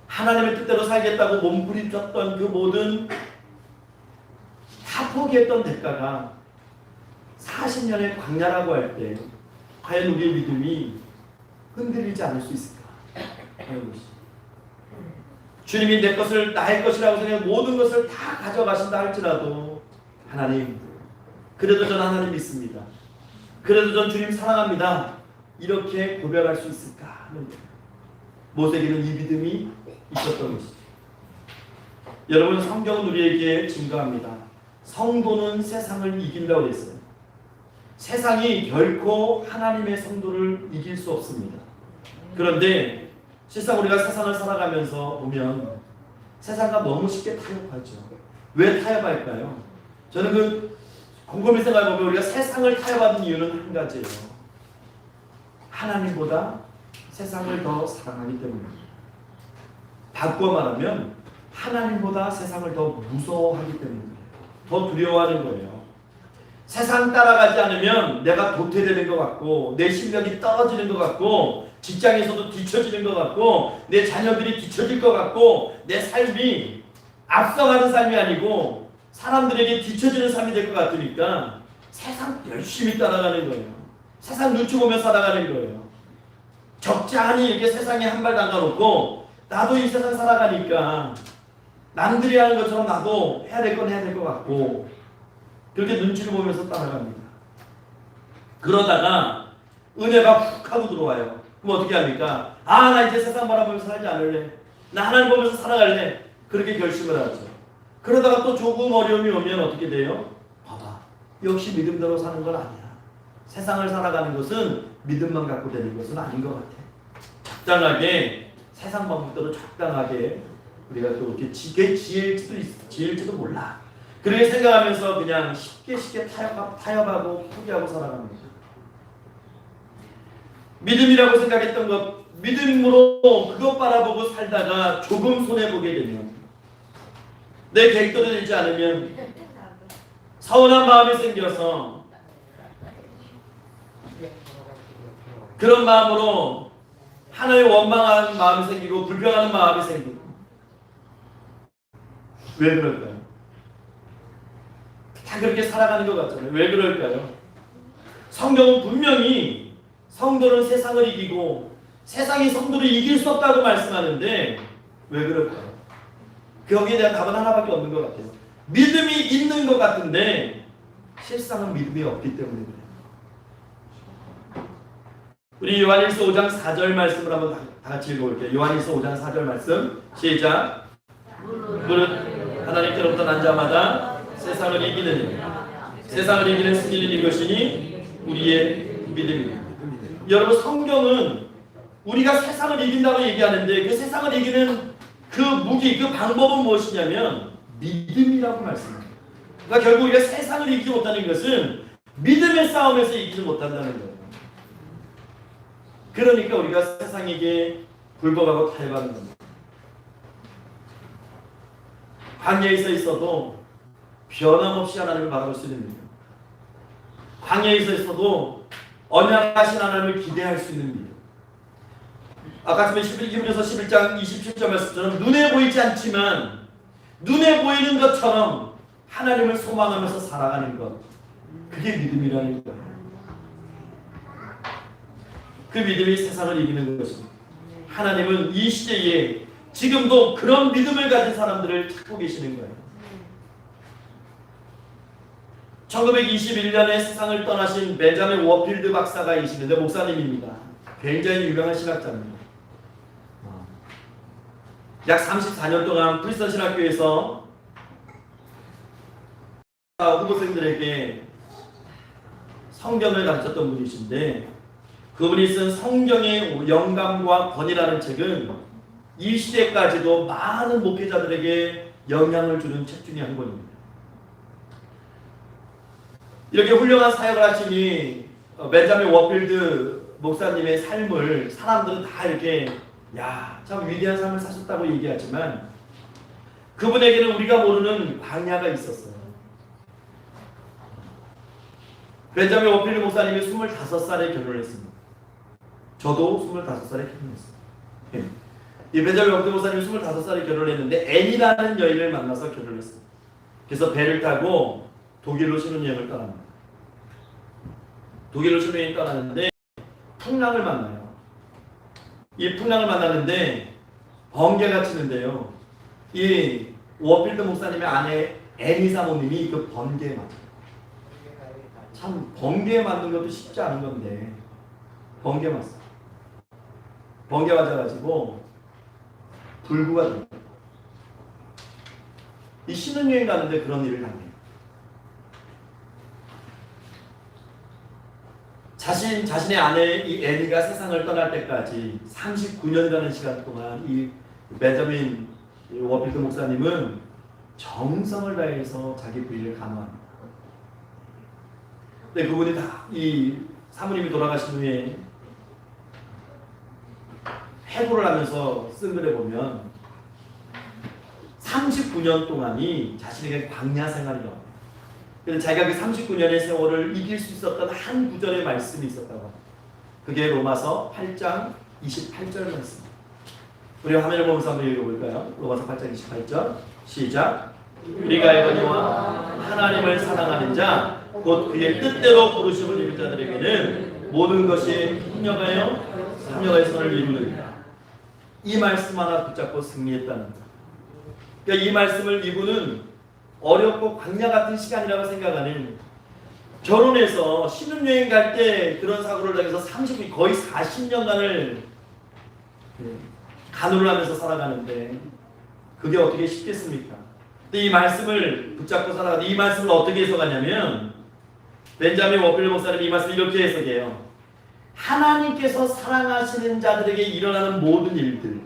하나님의 뜻대로 살겠다고 몸부림쳤던 그 모든 다 포기했던 대가가 40년의 광야라고 할 때 과연 우리의 믿음이 흔들리지 않을 수 있을까 하는 것이, 주님이 내 것을 나의 것이라고 생각해 모든 것을 다 가져가신다 할지라도 하나님, 그래도 전 하나님 믿습니다, 그래도 전 주님 사랑합니다, 이렇게 고백할 수 있을까 하는 거예요. 모세에게는 이 믿음이 있었던 것이죠. 여러분, 성경은 우리에게 증거합니다. 성도는 세상을 이긴다고 했어요. 세상이 결코 하나님의 성도를 이길 수 없습니다. 그런데 실상 우리가 세상을 살아가면서 보면 세상과 너무 쉽게 타협하죠. 왜 타협할까요? 저는 곰곰이 생각해보면 우리가 세상을 타협하는 이유는 한 가지예요. 하나님보다 세상을 더 사랑하기 때문입니다. 바꿔 말하면 하나님보다 세상을 더 무서워하기 때문입니다. 더 두려워하는 거예요. 세상 따라가지 않으면 내가 도태되는 것 같고, 내 실력이 떨어지는 것 같고, 직장에서도 뒤처지는 것 같고, 내 자녀들이 뒤처질 것 같고, 내 삶이 앞서가는 삶이 아니고 사람들에게 뒤처지는 삶이 될 것 같으니까 세상 열심히 따라가는 거예요. 세상 눈치 보며 살아가는 거예요. 적잖이 이렇게 세상에 한 발 담가놓고 나도 이 세상 살아가니까 남들이 하는 것처럼 나도 해야 될 건 해야 될 것 같고, 그렇게 눈치를 보면서 따라갑니다. 그러다가 은혜가 훅 하고 들어와요. 그럼 어떻게 합니까? 나 이제 세상 바라보면서 살지 않을래, 나 하나님 보면서 살아갈래, 그렇게 결심을 하죠. 그러다가 또 조금 어려움이 오면 어떻게 돼요? 봐봐, 역시 믿음대로 사는 건 아니야. 세상을 살아가는 것은 믿음만 갖고 되는 것은 아닌 것 같아. 적당하게, 세상 방법대로 적당하게 우리가 또 이렇게 지일지도 몰라. 그렇게 생각하면서 그냥 쉽게 타협하고 포기하고 살아갑니다. 믿음이라고 생각했던 것, 믿음으로 그것 바라보고 살다가 조금 손해보게 되면, 내 계획대로 되지 않으면 서운한 마음이 생겨서 그런 마음으로 하나님 원망하는 마음이 생기고 불평하는 마음이 생기고. 왜 그럴까요? 다 그렇게 살아가는 것 같잖아요. 왜 그럴까요? 성경은 분명히 성도는 세상을 이기고 세상이 성도를 이길 수 없다고 말씀하는데 왜 그럴까요? 거기에 대한 답은 하나밖에 없는 것 같아요. 믿음이 있는 것 같은데 실상은 믿음이 없기 때문에 그래요. 우리 요한일서 5장 4절 말씀을 한번 다 같이 읽어볼게요. 요한일서 5장 4절 말씀 시작. 무릇 하나님께로부터 난 자마다 세상을 이기는, 세상을 이기는 승리는 이것이니 우리의 믿음입니다. 여러분, 성경은 우리가 세상을 이긴다고 얘기하는데 그 세상을 이기는 그 무기, 그 방법은 무엇이냐면 믿음이라고 말씀합니다. 그러니까 결국 우리가 세상을 이기지 못하는 것은 믿음의 싸움에서 이기지 못한다는 거예요. 그러니까 우리가 세상에게 굴복하고 타협하는 겁니다. 광야에서 있어도 변함없이 하나님을 바라볼 수 있는 믿음, 광야에서 있어도 언약하신 하나님을 기대할 수 있는 믿음. 아까 히브리서 11장 27절 말씀처럼 눈에 보이지 않지만 눈에 보이는 것처럼 하나님을 소망하면서 살아가는 것, 그게 믿음이라는 거예요. 그 믿음이 세상을 이기는 것입니다. 하나님은 이 시대에 지금도 그런 믿음을 가진 사람들을 찾고 계시는 거예요. 1921년에 세상을 떠나신 벤자민 워필드 박사가 계시는데 목사님입니다. 굉장히 유명한 신학자입니다. 약 34년 동안 프리스턴 신학교에서 후보생들에게 성경을 가르쳤던 분이신데, 그분이 쓴 성경의 영감과 권위라는 책은 이 시대까지도 많은 목회자들에게 영향을 주는 책 중에 한 권입니다. 이렇게 훌륭한 사역을 하시니 벤자민 워필드 목사님의 삶을 사람들은 다 이렇게 참 위대한 삶을 사셨다고 얘기하지만, 그분에게는 우리가 모르는 광야가 있었어요. 벤자민 워필드 목사님이 25살에 결혼을 했습니다. 저도 25살에 결혼했어요. 이 벤자민 워필드 목사님이 25살에 결혼을 했는데 앤이라는 여인을 만나서 결혼을 했습니다. 그래서 배를 타고 독일로 신혼여행을 떠납니다. 독일로 신혼여행을 떠나는데 풍랑을 만나요. 이 풍랑을 만났는데 번개가 치는데요. 이 워필드 목사님의 아내 애니 사모님이 그 번개에 맞아요. 참 번개에 맞는 것도 쉽지 않은 건데 번개 맞았어요. 번개 맞아가지고 불구가 돼요. 이 신혼여행 가는데 그런 일을 당해요. 자신의 아내 이 애니가 세상을 떠날 때까지 39년이라는 시간 동안 이 벤자민 워필드 목사님은 정성을 다해서 자기 부인을 간호합니다. 근데 그분이 이 사모님이 돌아가신 후에 해고를 하면서 쓴 글에 보면 39년 동안이 자신에게 광야 생활이라고 합니다. 그래서 자기가 그 39년의 세월을 이길 수 있었던 한 구절의 말씀이 있었다고 합니다. 그게 로마서 8장 28절 말씀. 우리 화면을 보면서 한번 읽어볼까요? 로마서 8장 28절 시작. 우리가 알거니와 하나님을 사랑하는 자 곧 그의 뜻대로 부르심을 입은 자들에게는 모든 것이 협력하여 선을 이루느니라. 이 말씀 하나 붙잡고 승리했다는 것. 그러니까 이 말씀을 이분은 어렵고 광야 같은 시간이라고 생각하는, 결혼해서 신혼여행 갈 때 그런 사고를 당해서 거의 40년간을 간호를 하면서 살아가는데 그게 어떻게 쉽겠습니까? 근데 이 말씀을 붙잡고 살아가는데 이 말씀을 어떻게 해석하냐면 벤자민 워필드 목사님이 이 말씀을 이렇게 해석해요. 하나님께서 사랑하시는 자들에게 일어나는 모든 일들,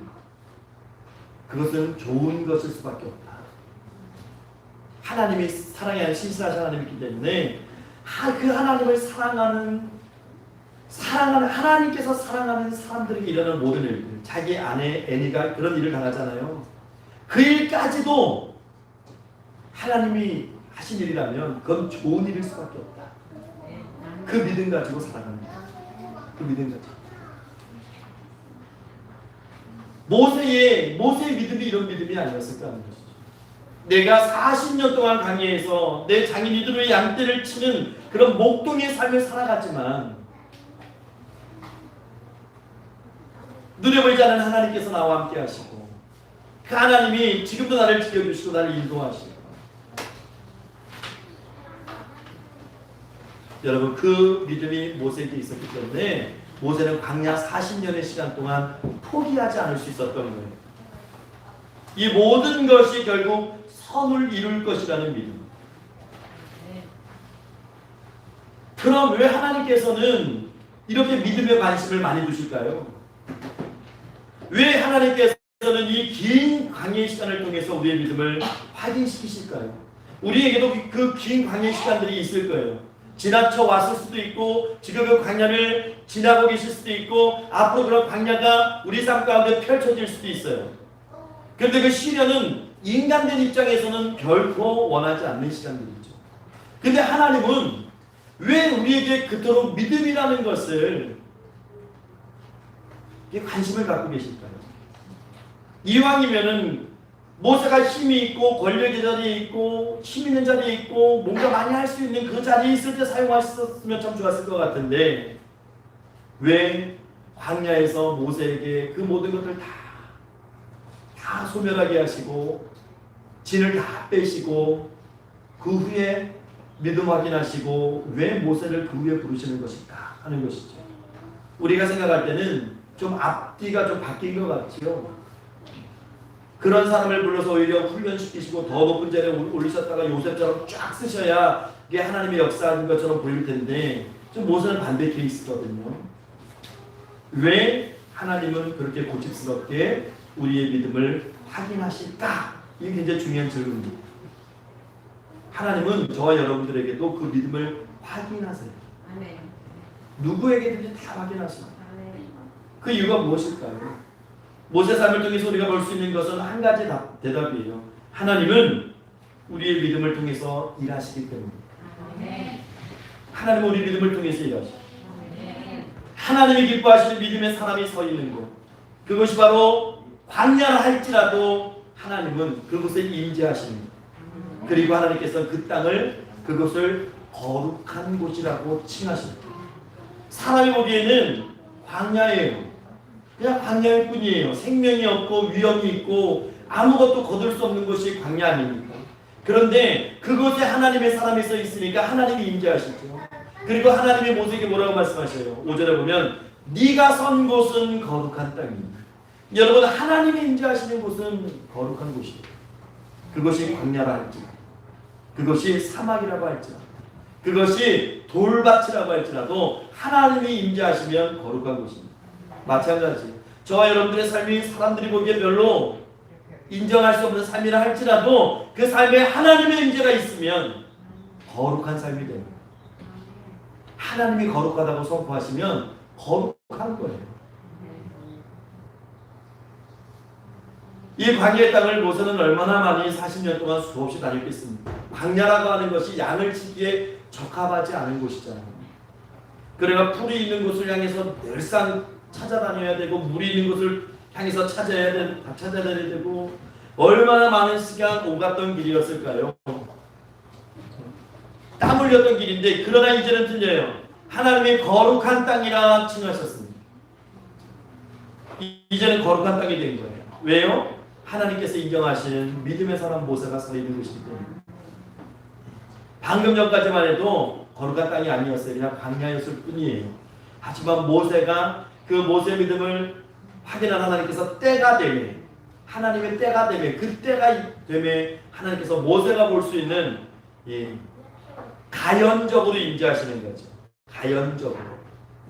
그것은 좋은 것일 수밖에 없다. 하나님이 사랑하는 신실하신 하나님이기 때문에 그 하나님을 사랑하는 하나님께서 사랑하는 사람들에게 일어나는 모든 일들, 자기 아내 애니가 그런 일을 당하잖아요. 그 일까지도 하나님이 하신 일이라면 그건 좋은 일일 수밖에 없다. 그 믿음 가지고 살아갑니다. 그 믿음 가지고. 모세의 믿음이 이런 믿음이 아니었을까 하는 것이죠. 내가 40년 동안 강해에서 내 장인이들의 양떼를 치는 그런 목동의 삶을 살아갔지만 눈에 보이지 않는 하나님께서 나와 함께 하시고 그 하나님이 지금도 나를 지켜주시고 나를 인도하시고, 여러분 그 믿음이 모세에게 있었기 때문에 모세는 광야 40년의 시간 동안 포기하지 않을 수 있었던 거예요. 이 모든 것이 결국 선을 이룰 것이라는 믿음. 그럼 왜 하나님께서는 이렇게 믿음에 관심을 많이 두실까요? 왜 하나님께서는 이 긴 광야의 시간을 통해서 우리의 믿음을 확인시키실까요? 우리에게도 그 긴 광야의 시간들이 있을 거예요. 지나쳐 왔을 수도 있고 지금 그 광야를 지나고 계실 수도 있고 앞으로 그런 광야가 우리 삶 가운데 펼쳐질 수도 있어요. 그런데 그 시련은 인간된 입장에서는 결코 원하지 않는 시간들이죠. 근데 하나님은 왜 우리에게 그토록 믿음이라는 것을 관심을 갖고 계실까요? 이왕이면은 모세가 힘이 있고 권력의 자리에 있고 힘 있는 자리에 있고 뭔가 많이 할 수 있는 그 자리에 있을 때 사용하셨으면 참 좋았을 것 같은데 왜 광야에서 모세에게 그 모든 것들 다 소멸하게 하시고 진을 다 빼시고 그 후에 믿음 확인하시고 왜 모세를 그 위에 부르시는 것일까 하는 것이죠. 우리가 생각할 때는 좀 앞뒤가 좀 바뀐 것 같지요. 그런 사람을 불러서 오히려 훈련시키시고 더 높은 자리에 올리셨다가 요셉처럼 쫙 쓰셔야 이게 하나님의 역사인 것처럼 보일 텐데 좀 모세는 반대 케이스거든요. 왜 하나님은 그렇게 고집스럽게 우리의 믿음을 확인하실까? 이게 굉장히 중요한 질문입니다. 하나님은 저와 여러분들에게도 그 믿음을 확인하세요. 누구에게든지 다 확인하십니다. 그 이유가 무엇일까요? 모세 삶을 통해서 우리가 볼 수 있는 것은 한 가지 대답이에요. 하나님은 우리의 믿음을 통해서 일하시기 때문입니다. 하나님은 우리 믿음을 통해서 일하시죠. 하나님이 기뻐하시는 믿음의 사람이 서 있는 곳, 그것이 바로 광야라 할지라도 하나님은 그곳에 임재하시는 것. 그리고 하나님께서 그 땅을 그것을 거룩한 곳이라고 칭하십니다. 사람이 보기에는 광야예요. 그냥 광야일 뿐이에요. 생명이 없고 위험이 있고 아무것도 거둘 수 없는 곳이 광야 아닙니까? 그런데 그곳에 하나님의 사람이 서 있으니까 하나님이 임재하시죠. 그리고 하나님이 모세에게 뭐라고 말씀하셔요? 5절에 보면 네가 선 곳은 거룩한 땅입니다. 여러분, 하나님이 임재하시는 곳은 거룩한 곳이에요. 그것이 광야라 할지라도, 그것이 사막이라고 할지라도, 그것이 돌밭이라고 할지라도 하나님이 임재하시면 거룩한 곳입니다. 마찬가지, 저와 여러분들의 삶이 사람들이 보기에 별로 인정할 수 없는 삶이라 할지라도 그 삶에 하나님의 임재가 있으면 거룩한 삶이 됩니다. 하나님이 거룩하다고 선포하시면 거룩한 거예요. 이 광야의 땅을 모세는 얼마나 많이 40년 동안 수없이 다녔겠습니까? 광야라고 하는 것이 양을 치기에 적합하지 않은 곳이잖아요. 그래가 풀이 있는 곳을 향해서 늘상 찾아다녀야 되고 물이 있는 곳을 향해서 찾아야 되고 얼마나 많은 시간 오갔던 길이었을까요? 땀 흘렸던 길인데 그러나 이제는 틀려요. 하나님의 거룩한 땅이라 칭하셨습니다. 이제는 거룩한 땅이 된 거예요. 왜요? 하나님께서 인정하시는 믿음의 사람 모세가 서 있는 것이기 때문에. 방금 전까지만 해도 거룩한 땅이 아니었어요. 그냥 광야였을 뿐이에요. 하지만 모세가 그 모세 믿음을 확인한 하나님께서 때가 되매, 하나님의 때가 되매, 그 때가 되매 하나님께서 모세가 볼 수 있는 가연적으로 임재하시는 거죠. 가연적으로.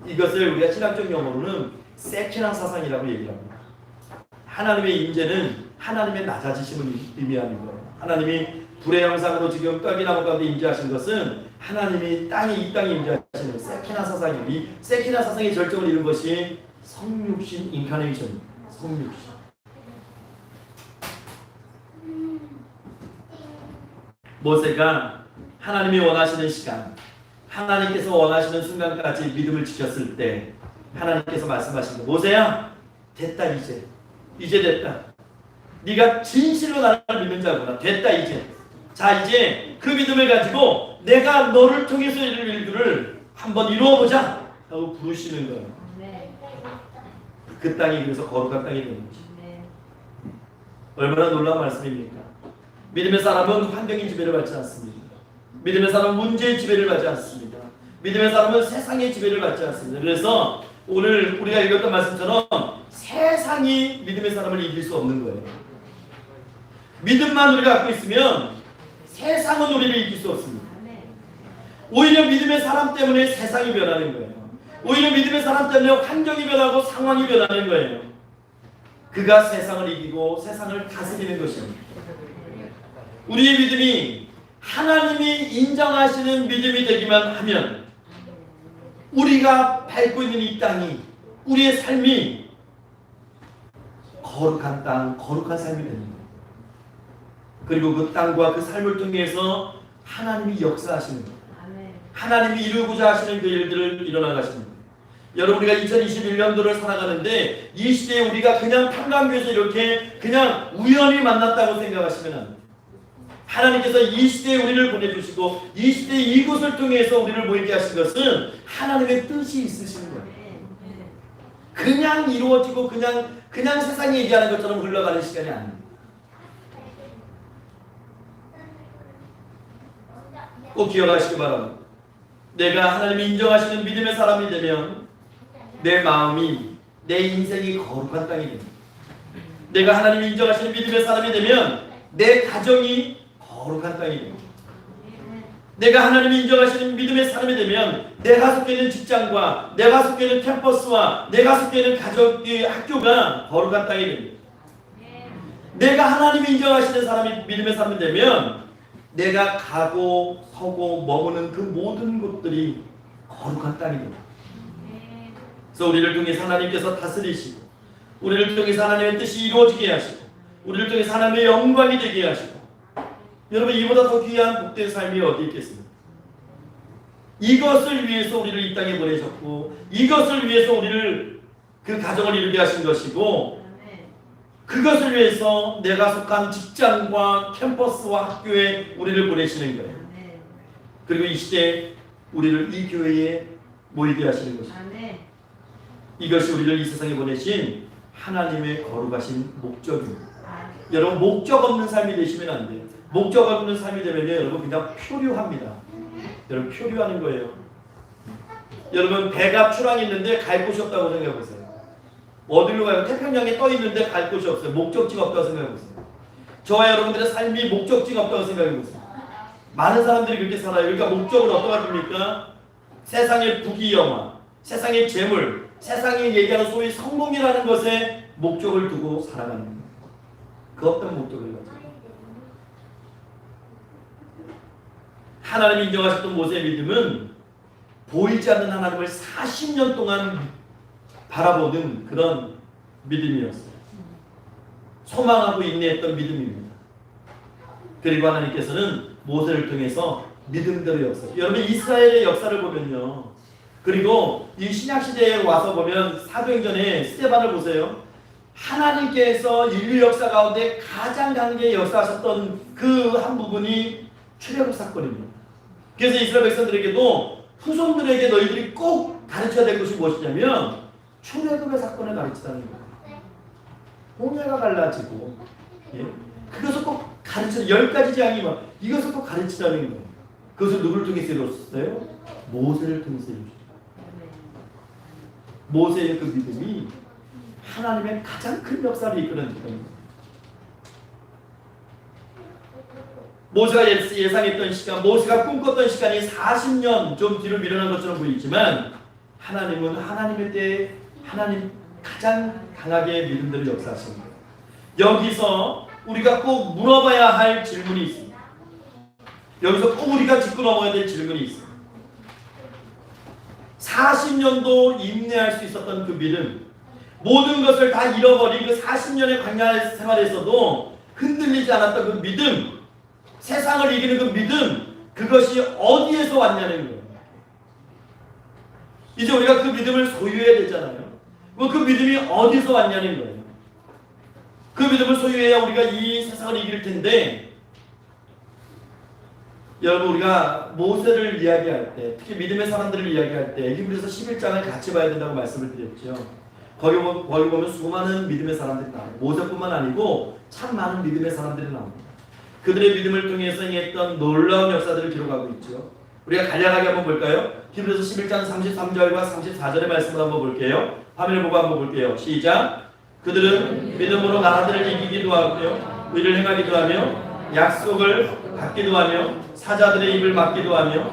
이것을 우리가 신학적 용어로는 세키나 사상이라고 얘기를 합니다. 하나님의 임재는 하나님의 낮아지심을 의미하는 거예요. 하나님이 불의 형상으로 지금 떡이나무 가운데 임재하신 것은 하나님이 이 땅에 임재하시는 세키나 사상이, 이 세키나 사상의 절정을 이룬 것이 성육신 인카네이션입니다. 성육신. 모세가 하나님이 원하시는 시간, 하나님께서 원하시는 순간까지 믿음을 지켰을 때 하나님께서 말씀하신 거, 모세야 됐다. 이제 됐다. 네가 진실로 나를 믿는 자구나. 됐다. 이제. 자, 이제 그 믿음을 가지고 내가 너를 통해서 이룰 일들을 한번 이루어보자 하고 부르시는 거예요. 그 땅이 그래서 거룩한 땅이 되는 거죠. 얼마나 놀라운 말씀입니까? 믿음의 사람은 환경의 지배를 받지 않습니다. 믿음의 사람은 문제의 지배를 받지 않습니다. 믿음의 사람은 세상의 지배를 받지 않습니다. 그래서 오늘 우리가 읽었던 말씀처럼 세상이 믿음의 사람을 이길 수 없는 거예요. 믿음만 우리가 갖고 있으면 세상은 우리를 이길 수 없습니다. 오히려 믿음의 사람 때문에 세상이 변하는 거예요. 오히려 믿음의 사람 때문에 환경이 변하고 상황이 변하는 거예요. 그가 세상을 이기고 세상을 다스리는 것입니다. 우리의 믿음이 하나님이 인정하시는 믿음이 되기만 하면 우리가 밟고 있는 이 땅이, 우리의 삶이 거룩한 땅, 거룩한 삶이 되는 거예요. 그리고 그 땅과 그 삶을 통해서 하나님이 역사하시는 거예요. 하나님이 이루고자 하시는 그 일들을 일어나가시는 거예요. 여러분, 우리가 2021년도를 살아가는데 이 시대에 우리가 그냥 평강교에서 이렇게 그냥 우연히 만났다고 생각하시면 안 돼요. 하나님께서 이 시대에 우리를 보내주시고 이 시대에 이곳을 통해서 우리를 모이게 하신 것은 하나님의 뜻이 있으신 거예요. 그냥 이루어지고 그냥 세상이 얘기하는 것처럼 흘러가는 시간이 아닙니다. 꼭 기억하시기 바랍니다. 내가 하나님이 인정하시는 믿음의 사람이 되면 내 마음이, 내 인생이 거룩한 땅이 됩니다. 내가 하나님이 인정하시는 믿음의 사람이 되면 내 가정이 거룩한 땅이 됩니다. 내가 하나님이 인정하시는 믿음의 사람이 되면 내가 속해 있는 직장과 내가 속해 있는 캠퍼스와 내가 속해 있는 가족의 학교가 거룩한 땅이 됩니다. 내가 하나님이 인정하시는 사람이 믿음의 사람이 되면 내가 가고 서고 머무는 그 모든 곳들이 거룩한 땅이 됩니다. 그래서 우리를 통해서 하나님께서 다스리시고 우리를 통해서 하나님의 뜻이 이루어지게 하시고 우리를 통해서 하나님의 영광이 되게 하시고 여러분 이보다 더 귀한 복된 삶이 어디 있겠습니까? 이것을 위해서 우리를 이 땅에 보내셨고 이것을 위해서 우리를 그 가정을 이루게 하신 것이고 그것을 위해서 내가 속한 직장과 캠퍼스와 학교에 우리를 보내시는 거예요. 그리고 이 시대에 우리를 이 교회에 모이게 하시는 것입니다. 이것이 우리를 이 세상에 보내신 하나님의 거룩하신 목적입니다. 여러분 목적 없는 삶이 되시면 안 돼요. 목적 없는 삶이 되면 여러분 그냥 표류합니다. 여러분 표류하는 거예요. 여러분 배가 출항했는데 갈 곳이 없다고 생각해 보세요. 어디로 가요? 태평양에 떠 있는데 갈 곳이 없어요. 목적지가 없다고 생각해 보세요. 저와 여러분들의 삶이 목적지가 없다고 생각해 보세요. 많은 사람들이 그렇게 살아요. 그러니까 목적은 어떠가 됩니까? 세상의 부귀영화, 세상의 재물, 세상이 얘기하는 소위 성공이라는 것에 목적을 두고 살아가는 거예요. 그 어떤 목적을 가지고 하나님이 인정하셨던 모세의 믿음은 보이지 않는 하나님을 40년 동안 바라보는 그런 믿음이었어요. 소망하고 인내했던 믿음입니다. 그리고 하나님께서는 모세를 통해서 믿음대로 역사. 여러분 이스라엘의 역사를 보면요. 그리고 이 신약시대에 와서 보면 사도행전에 스데반을 보세요. 하나님께서 인류 역사 가운데 가장 강하게 역사하셨던 그 한 부분이 출애굽 사건입니다. 그래서 이스라엘 백성들에게도 후손들에게 너희들이 꼭 가르쳐야 될 것이 무엇이냐면 출애굽의 사건을 가르치다는 거예요. 홍해가 갈라지고 그것을 꼭 가르쳐 10가지 재앙이 막 이것을 꼭 가르치다는 거예요. 그것을 누구를 통해서 이뤘어요? 모세를 통해서 이뤘어요. 모세의 그 믿음이 하나님의 가장 큰 역사를 이끄는 겁니다. 모세가 예상했던 시간, 모세가 꿈꿨던 시간이 40년 좀 뒤로 밀어난 것처럼 보이지만 하나님은 하나님의 때에 하나님 가장 강하게 믿음대로 역사하시는 거예요. 여기서 우리가 꼭 물어봐야 할 질문이 있습니다. 여기서 꼭 우리가 짚고 넘어야 될 질문이 있습니다. 40년도 인내할 수 있었던 그 믿음, 모든 것을 다 잃어버린 그 40년의 광야 생활에서도 흔들리지 않았던 그 믿음, 세상을 이기는 그 믿음, 그것이 어디에서 왔냐는 거예요. 이제 우리가 그 믿음을 소유해야 되잖아요. 그 믿음이 어디서 왔냐는 거예요. 그 믿음을 소유해야 우리가 이 세상을 이길 텐데, 여러분 우리가 모세를 이야기할 때, 특히 믿음의 사람들을 이야기할 때 히브리서 11장을 같이 봐야 된다고 말씀을 드렸죠. 거기 보면 수많은 믿음의 사람들이 나와요. 모세뿐만 아니고 참 많은 믿음의 사람들이 나옵니다. 그들의 믿음을 통해서 행했던 놀라운 역사들을 기록하고 있죠. 우리가 간략하게 한번 볼까요? 히브리서 11장 33절과 34절의 말씀을 한번 볼게요. 화면을 보고 한번 볼게요. 시작. 그들은 믿음으로 나라들을 이기기도 하고요, 의를 행하기도 하며 약속을 받기도 하며 사자들의 입을 막기도 하며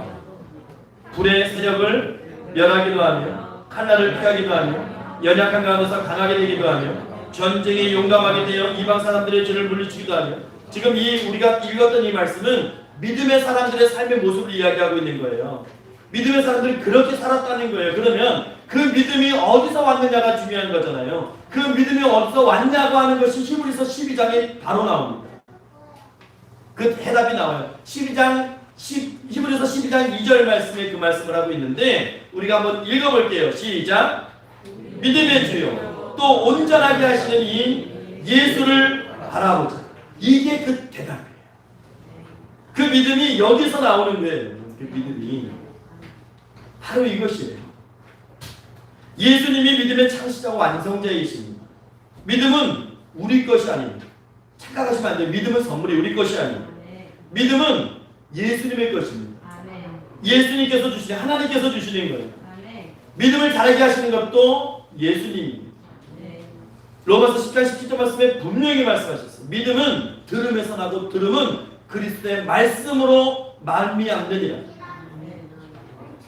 불의 세력을 멸하기도 하며 칼날을 피하기도 하며 연약한 가운데서 강하게 되기도 하며 전쟁에 용감하게 되어 이방 사람들의 죄를 물리치기도 하며. 지금 우리가 읽었던 이 말씀은 믿음의 사람들의 삶의 모습을 이야기하고 있는 거예요. 믿음의 사람들이 그렇게 살았다는 거예요. 그러면 그 믿음이 어디서 왔느냐가 중요한 거잖아요. 그 믿음이 어디서 왔냐고 하는 것이 히브리서 12장에 바로 나옵니다. 그 대답이 나와요. 히브리서 12장 2절 말씀에 그 말씀을 하고 있는데 우리가 한번 읽어볼게요. 시작. 믿음의 주요 또 온전하게 하시는 이 예수를 바라보자. 이게 그 대답이에요. 그 믿음이 여기서 나오는 거예요. 그 믿음이 바로 이것이에요. 예수님이 믿음의 창시자와 완성자이십니다. 믿음은 우리 것이 아닙니다. 착각하시면 안 돼요. 믿음은 선물이 우리 것이 아닙니다. 믿음은 예수님의 것입니다. 예수님께서 주시는, 하나님께서 주시는 거예요. 믿음을 자라게 하시는 것도 예수님입니다. 로마서 10장 17절 말씀에 분명히 말씀하셨어요. 믿음은 들음에서 나고 들음은 그리스도의 말씀으로 말미암느니라.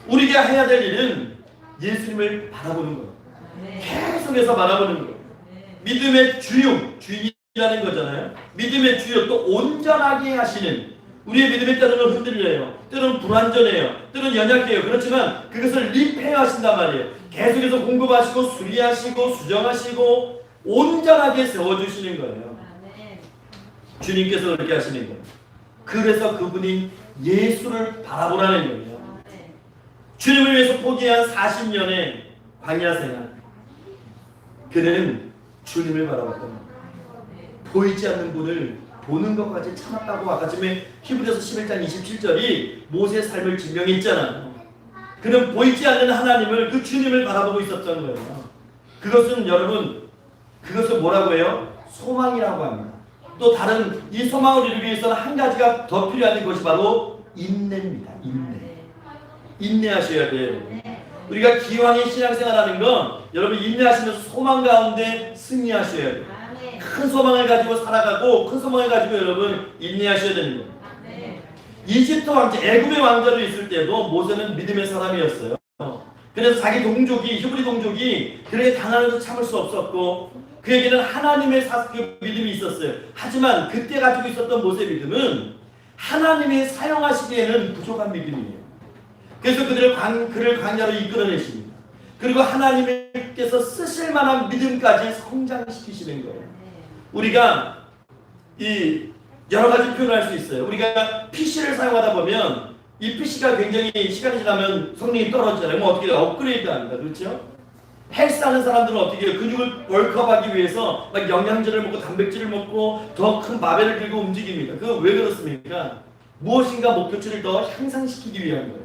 우리가 해야 될 일은 예수님을 바라보는 거예요. 계속해서 바라보는 거예요. 믿음의 주인이라는 거잖아요. 믿음의 주요, 또 온전하게 하시는, 우리의 믿음이 때로는 흔들려요. 때로는 불완전해요. 때로는 연약해요. 그렇지만 그것을 리페어하신단 말이에요. 계속해서 공급하시고 수리하시고 수정하시고 온전하게 세워주시는 거예요. 주님께서 그렇게 하시는 거예요. 그래서 그분이 예수를 바라보라는 거예요. 주님을 위해서 포기한 40년의 광야 생활, 그는 주님을 바라봤던 거예요. 보이지 않는 분을 보는 것까지 참았다고 아까 전에 히브리서 11장 27절이 모세의 삶을 증명했잖아요. 그는 보이지 않는 하나님을, 그 주님을 바라보고 있었던 거예요. 그것은 여러분, 그것을 뭐라고 해요? 소망이라고 합니다. 또 다른 이 소망을 이루기 위해서는 한 가지가 더 필요한 것이 바로 인내입니다. 인내하셔야 돼요. 우리가 기왕의 신앙생활하는 건 여러분 인내하시면서 소망 가운데 승리하셔야 돼요. 큰 소망을 가지고 살아가고 큰 소망을 가지고 여러분 인내하셔야 되는 거예요. 이집트 왕자, 애굽의 왕자로 있을 때도 모세는 믿음의 사람이었어요. 그래서 자기 동족이, 히브리 동족이 그렇게 당하면서 참을 수 없었고 그에게는 하나님의 믿음이 있었어요. 하지만 그때 가지고 있었던 모세의 믿음은 하나님이 사용하시기에는 부족한 믿음이에요. 그래서 그를 광야로 이끌어내십니다. 그리고 하나님께서 쓰실 만한 믿음까지 성장시키시는 거예요. 우리가 이 여러 가지 표현을 할 수 있어요. 우리가 PC를 사용하다 보면 이 PC가 굉장히 시간이 지나면 성능이 떨어지잖아요. 뭐 어떻게 업그레이드 합니다. 그렇죠? 헬스하는 사람들은 어떻게 해요? 근육을 벌크업하기 위해서 막 영양제를 먹고 단백질을 먹고 더 큰 마벨을 들고 움직입니다. 그거 왜 그렇습니까? 무엇인가 목표치를 더 향상시키기 위한 거예요.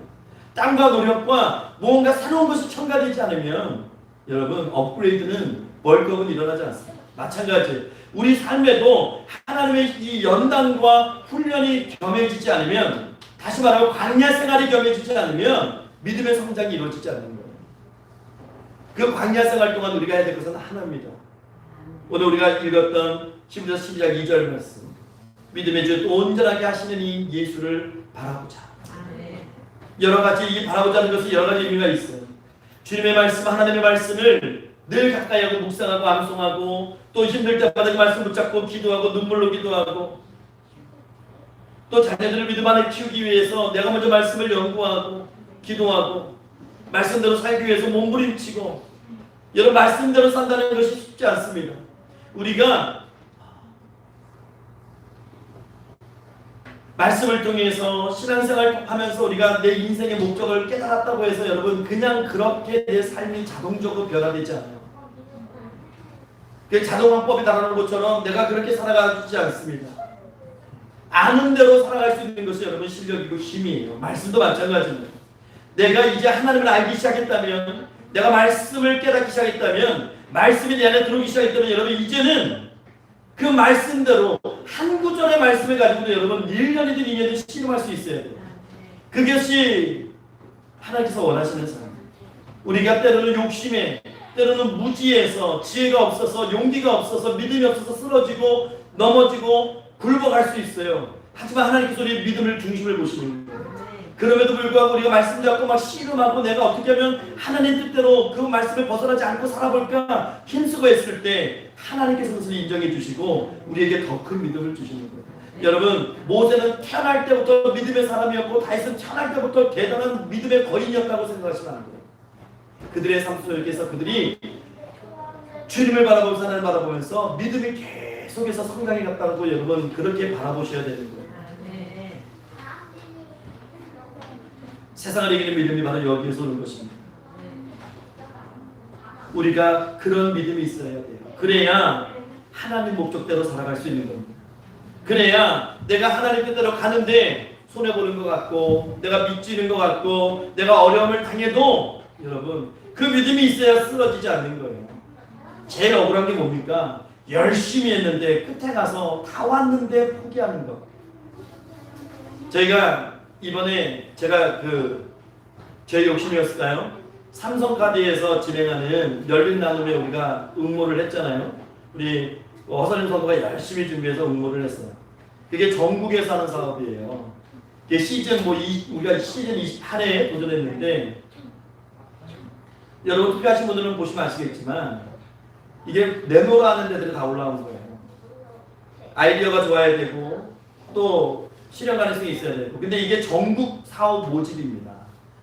땀과 노력과 무언가 새로운 것이 첨가되지 않으면 여러분 업그레이드는 벌크업은 일어나지 않습니다. 마찬가지예요. 우리 삶에도 하나님의 이 연단과 훈련이 겸해지지 않으면, 다시 말하면 광야 생활이 겸해지지 않으면 믿음의 성장이 이루어지지 않는 거예요. 그 광야 생활 동안 우리가 해야 될 것은 하나입니다. 오늘 우리가 읽었던 히브리서 12장 2절 말씀, 믿음의 주 온전하게 하시는 이 예수를 바라보자. 여러 가지 이 바라보자는 것은 여러 가지 의미가 있어요. 주님의 말씀, 하나님의 말씀을 늘 가까이 하고 묵상하고 암송하고 또 힘들 때마다 그 말씀 붙잡고 기도하고 눈물로 기도하고 또 자녀들을 믿음 안에 키우기 위해서 내가 먼저 말씀을 연구하고 기도하고 말씀대로 살기 위해서 몸부림치고 여러분 말씀대로 산다는 것이 쉽지 않습니다. 우리가 말씀을 통해서 신앙생활 하면서 우리가 내 인생의 목적을 깨달았다고 해서 여러분 그냥 그렇게 내 삶이 자동적으로 변화되지 않아요. 그 자동화법이 달하는 것처럼 내가 그렇게 살아가지 않습니다. 아는 대로 살아갈 수 있는 것이 여러분 실력이고 힘이에요. 말씀도 마찬가지입니다. 내가 이제 하나님을 알기 시작했다면, 내가 말씀을 깨닫기 시작했다면, 말씀이 내 안에 들어오기 시작했다면 여러분 이제는 그 말씀대로 한 구절의 말씀을 가지고도 여러분 1년이든 2년이든 실험할 수 있어야 돼요. 그것이 하나님께서 원하시는 삶. 우리가 때로는 욕심에, 때로는 무지에서, 지혜가 없어서, 용기가 없어서, 믿음이 없어서 쓰러지고 넘어지고 굴복할 수 있어요. 하지만 하나님께서 우리의 믿음을 중심을 보시는 거예요. 그럼에도 불구하고 우리가 말씀 잡고 막 씨름하고 내가 어떻게 하면 하나님 뜻대로 그 말씀을 벗어나지 않고 살아볼까 힘쓰고 했을 때 하나님께서 그것을 인정해 주시고 우리에게 더 큰 믿음을 주시는 거예요. 여러분 모세는 태어날 때부터 믿음의 사람이었고 다윗은 태어날 때부터 대단한 믿음의 거인이었다고 생각하시면 안 돼요. 그들의 삶 속에서 그들이 주님을 바라보면서 하나님을 바라보면서 믿음이 계속해서 성장해 갔다고 여러분 그렇게 바라보셔야 되는 거예요. 세상을 이기는 믿음이 바로 여기에서 오는 것입니다. 우리가 그런 믿음이 있어야 돼요. 그래야 하나님 목적대로 살아갈 수 있는 겁니다. 그래야 내가 하나님 뜻대로 가는데 손해보는 것 같고 내가 미치는 것 같고 내가 어려움을 당해도 여러분 그 믿음이 있어야 쓰러지지 않는 거예요. 제일 억울한 게 뭡니까? 열심히 했는데 끝에 가서 다 왔는데 포기하는 것. 저희가 이번에 제가 제 욕심이었을까요? 삼성카드에서 진행하는 열린 나눔에 우리가 응모를 했잖아요. 우리 허선임 선수가 열심히 준비해서 응모를 했어요. 그게 전국에서 하는 사업이에요. 이게 우리가 시즌 28에 도전했는데, 여러분 투표하신 분들은 보시면 아시겠지만 이게 내노라 하는 데들이 다 올라온 거예요. 아이디어가 좋아야 되고 또 실현 가능성이 있어야 되고. 근데 이게 전국 사업 모집입니다.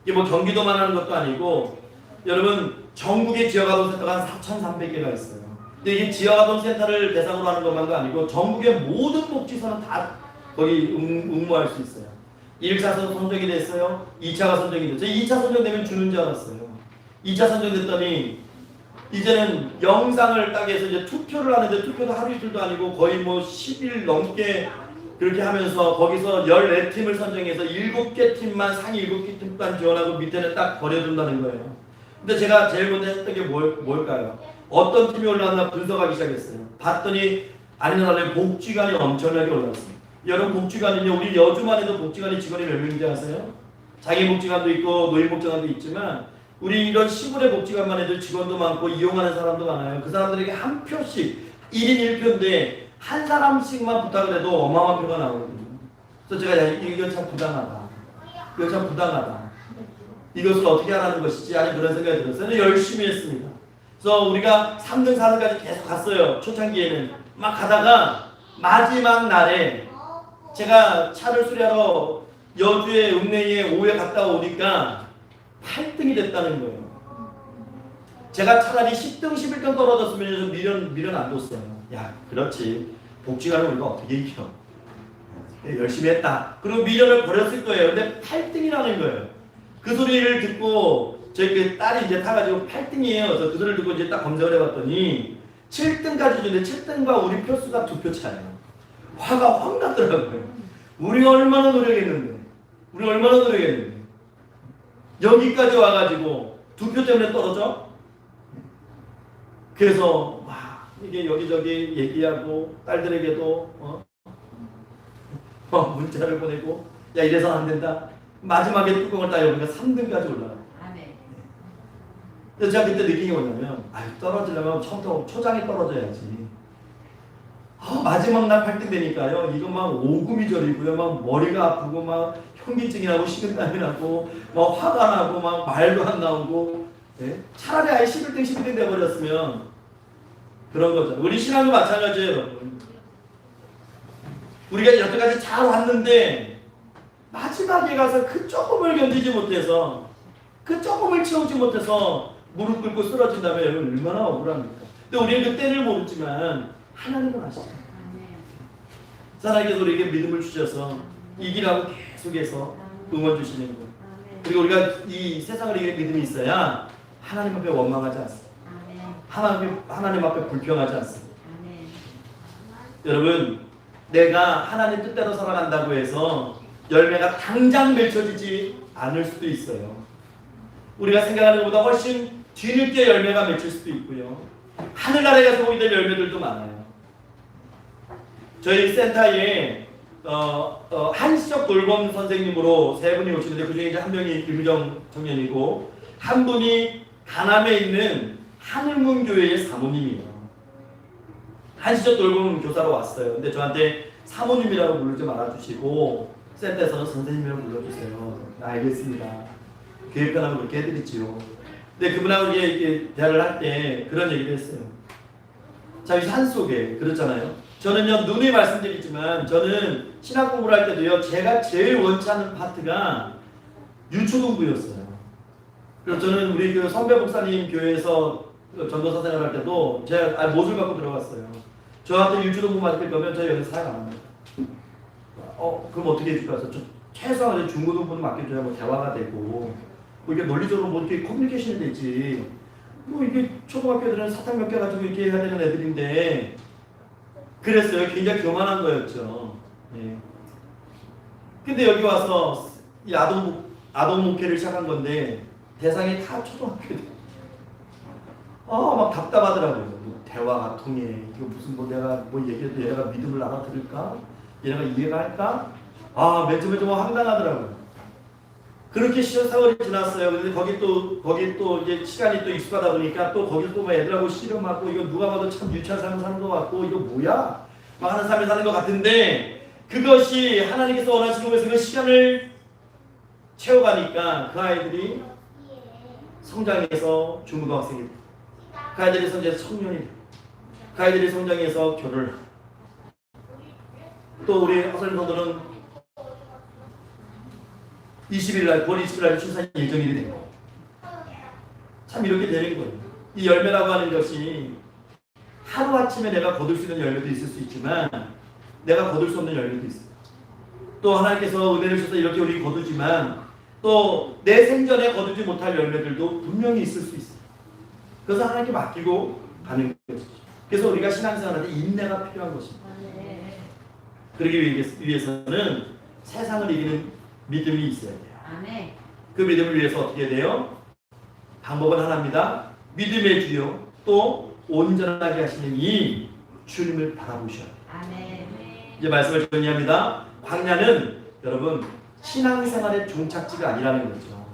이게 뭐 경기도만 하는 것도 아니고, 여러분 전국의 지역아동센터가 한 4,300개가 있어요. 근데 이게 지역아동센터를 대상으로 하는 것만도 아니고 전국의 모든 복지소는 다 거기 응모할 수 있어요. 1차선 선정이 됐어요. 2차가 선정이 됐어요. 2차 선정되면 주는 줄 알았어요. 2차 선정됐더니 이제는 영상을 딱 해서 이제 투표를 하는데, 투표도 하루 이틀도 아니고 거의 뭐 10일 넘게 그렇게 하면서 거기서 14팀을 선정해서 7개 팀만, 상위 7개 팀만 지원하고 밑에는 딱 버려둔다는 거예요. 근데 제가 제일 먼저 했던 게 뭘까요? 어떤 팀이 올라왔나 분석하기 시작했어요. 봤더니 아니면 달리 복지관이 엄청나게 올라왔습니다. 여러분 복지관은요, 우리 여주만 해도 복지관이 직원이 몇 명인지 아세요? 장애복지관도 있고 노인복지관도 있지만 우리 이런 시골의 복지관만 해도 직원도 많고 이용하는 사람도 많아요. 그 사람들에게 한 표씩 1인 1표인데 한 사람씩만 부탁을 해도 어마어마한 표가 나오거든요. 그래서 제가 이거 참 부당하다. 이거 참 부당하다. 이것을 어떻게 하라는 것이지 하는 그런 생각이 들었어요. 열심히 했습니다. 그래서 우리가 3등, 4등까지 계속 갔어요. 초창기에는. 막 가다가 마지막 날에 제가 차를 수리하러 여주의 읍내에 오후에 갔다 오니까 8등이 됐다는 거예요. 제가 차라리 10등, 11등 떨어졌으면 미련 안 뒀어요. 야, 그렇지. 복지관을 우리가 어떻게 이겨? 열심히 했다. 그리고 미련을 버렸을 거예요. 근데 8등이라는 거예요. 그 소리를 듣고 저희 그 딸이 이제 타가지고 8등이에요. 그래서 그 소리를 듣고 이제 딱 검색을 해봤더니 7등까지 주는데 7등과 우리 표수가 2표 차예요. 화가 확 났더라고요. 우리가 얼마나 노력했는데. 여기까지 와가지고 2표 때문에 떨어져? 그래서 막 이게 여기저기 얘기하고 딸들에게도 문자를 보내고, 야 이래서는 안 된다. 마지막에 뚜껑을 딱 열으니까 3등까지 올라가요. 그래서 제가 그때 느낀 게 뭐냐면, 떨어지려면 처음부터 초장에 떨어져야지. 마지막 날 8등 되니까요, 이거 막 오금이 저리고요, 막 머리가 아프고 막 현기증이 나고 식은땀이 나고 막 화가 나고 막 말도 안 나오고. 네? 차라리 아예 11등 12등 돼버렸으면 그런 거죠. 우리 신앙도 마찬가지예요, 여러분. 우리가 여태까지 잘 왔는데 마지막에 가서 그 조금을 견디지 못해서, 그 조금을 채우지 못해서 무릎 꿇고 쓰러진다면 여러분 얼마나 억울합니까? 근데 우리는 그 때를 모르지만 하나님은 아시죠. 하나님께서 우리에게 믿음을 주셔서 이기라고 계속해서 응원 주시는 것. 그리고 우리가 이 세상을 이길 믿음이 있어야 하나님 앞에 원망하지 않습니다. 하나님 앞에 불평하지 않습니다. 여러분, 내가 하나님 뜻대로 살아간다고 해서 열매가 당장 맺혀지지 않을 수도 있어요. 우리가 생각하는 것보다 훨씬 뒤늦게 열매가 맺힐 수도 있고요. 하늘나라에 가서 보게 될 열매들도 많아요. 저희 센터에 한시적 돌봄 선생님으로 3분이 오시는데, 그중에 이제 한 명이 김유정 청년이고 한 분이 강남에 있는 하늘문교회의 사모님이에요. 한시적 돌봄 교사로 왔어요. 근데 저한테 사모님이라고 부르지 말아주시고 센터에서는 선생님이라고 불러주세요. 알겠습니다. 교육편하고 그렇게 해드리지요. 근데 그분하고 이렇게 대화를 할 때 그런 얘기를 했어요. 자, 이 산속에 그렇잖아요. 저는요, 누누이 말씀드리지만 저는 신학 공부를 할 때도요, 제가 제일 원치 않는 파트가 유초동부였어요. 그래서 저는 우리 그 선배 목사님 교회에서 전도사 생활할 때도 제가 못을 받고 들어갔어요. 저한테 유초동부 맡길 거면 저희 여기서 사역 안 합니다. 그럼 어떻게 해줄까 해서 최소한 중고등부는 맡겨줘야 뭐 대화가 되고, 뭐 이게 논리적으로 뭐 이렇게 커뮤니케이션이 되지. 뭐 이게 초등학교 애들은 사탕 몇 개 가지고 이렇게 해야 되는 애들인데, 그랬어요. 굉장히 교만한 거였죠. 예. 근데 여기 와서 이 아동 목회를 시작한 건데 대상이 다 초등학교들. 막 답답하더라고요. 뭐 대화가 통해. 이거 무슨 뭐 내가 뭐 얘기해도 얘가 믿음을 알아들을까? 얘가 이해가 할까? 맨 처음에 좀 황당하더라고요. 그렇게 세월이 지났어요. 근데 거기 또 이제 시간이 또 익숙하다 보니까 또 거기서 또뭐 애들하고 씨름하고 이거 누가 봐도 참 유치한 삶을 사는 것 같고 이거 뭐야? 막 하는 삶을 사는 것 같은데 그것이 하나님께서 원하시는 것에서 그 시간을 채워가니까 그 아이들이 성장해서 중고등학생이 돼. 그 아이들이 성장해서 청년이 돼. 그 아이들이 성장해서 결혼을 하고. 또 우리 허설님 성도는 20일날 9월 20일날 출산 예정일이 되고 참 이렇게 되는 거예요. 이 열매라고 하는 것이 하루아침에 내가 거둘 수 있는 열매도 있을 수 있지만 내가 거둘 수 없는 열매도 있어요. 또 하나님께서 은혜를 주셔서 이렇게 우리 거두지만 또 내 생전에 거두지 못할 열매들도 분명히 있을 수 있어요. 그래서 하나님께 맡기고 가는 것이죠. 그래서 우리가 신앙생활할 때 인내가 필요한 것입니다. 그러기 위해서는 세상을 이기는 믿음이 있어야 돼요. 그 믿음을 위해서 어떻게 돼요? 방법은 하나입니다. 믿음의 주요 또 온전하게 하시는 이 주님을 바라보셔야 돼요. 이제 말씀을 정리합니다. 광야는 여러분 신앙생활의 종착지가 아니라는 거죠.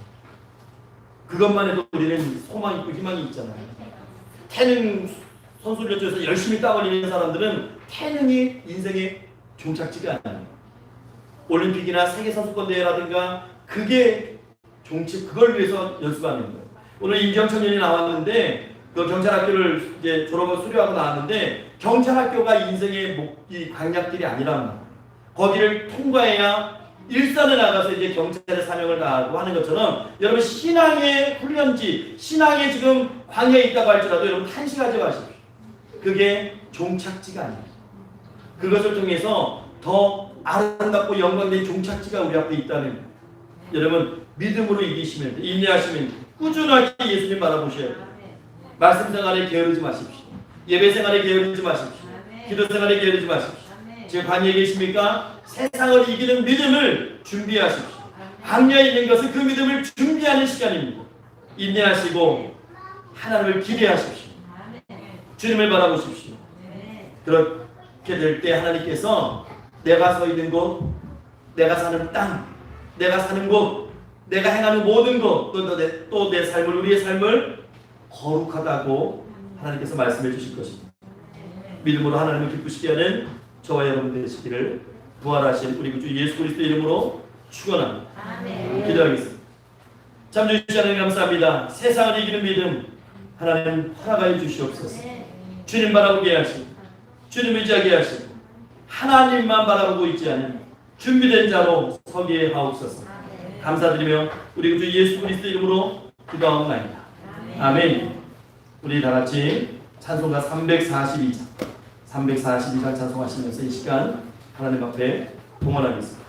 그것만 해도 우리는 소망이 있고 희망이 있잖아요. 태능 선수를 통해서 열심히 땀 흘리는 사람들은 태능이 인생의 종착지가 아니에요. 올림픽이나 세계선수권대회라든가 그게 그걸 위해서 연습하는 거예요. 오늘 임경청년이 나왔는데 그 경찰학교를 이제 졸업하고 수료하고 나왔는데 경찰학교가 인생의 이 강약들이 아니란 말이에요. 거기를 통과해야 일선에 나가서 이제 경찰의 사명을 다하고 하는 것처럼 여러분 신앙의 훈련지, 신앙의 지금 광야에 있다고 할지라도 여러분 탄식하지 마십시오. 그게 종착지가 아니에요. 그것을 통해서 더 아름답고 영광된 종착지가 우리 앞에 있다는 거예요. 여러분 믿음으로 이기시면 돼요. 인내하시면 돼요. 꾸준하게 예수님 바라보셔야 돼요. 말씀 생활에 게으르지 마십시오. 예배 생활에 게으르지 마십시오. 기도 생활에 게으르지 마십시오. 지금 광야에 계십니까? 세상을 이기는 믿음을 준비하십시오. 광야에 있는 것은 그 믿음을 준비하는 시간입니다. 인내하시고 하나님을 기대하십시오. 주님을 바라보십시오. 그렇게 될 때 하나님께서 내가 서 있는 곳, 내가 사는 땅, 내가 사는 곳, 내가 행하는 모든 것, 또 내 삶을, 우리의 삶을 거룩하다고 하나님께서 말씀해 주실 것입니다. 믿음으로 하나님을 기쁘시게 하는 저와 여러분 되시기를 부활하신 우리 주 예수 그리스도 이름으로 축원합니다. 기도하겠습니다. 참 주시지 하나님 감사합니다. 세상을 이기는 믿음 하나님 허락하여 주시옵소서. 주님 바라보게 하시고 주님 의지하게 하시고 하나님만 바라보고 있지 않은 준비된 자로 서기에 하옵소서. 감사드리며 우리 주 예수 그리스도 이름으로 기도하옵나이다. 아멘. 우리 다 같이 찬송가 342장 찬송하시면서 이 시간 하나님 앞에 동원하겠습니다.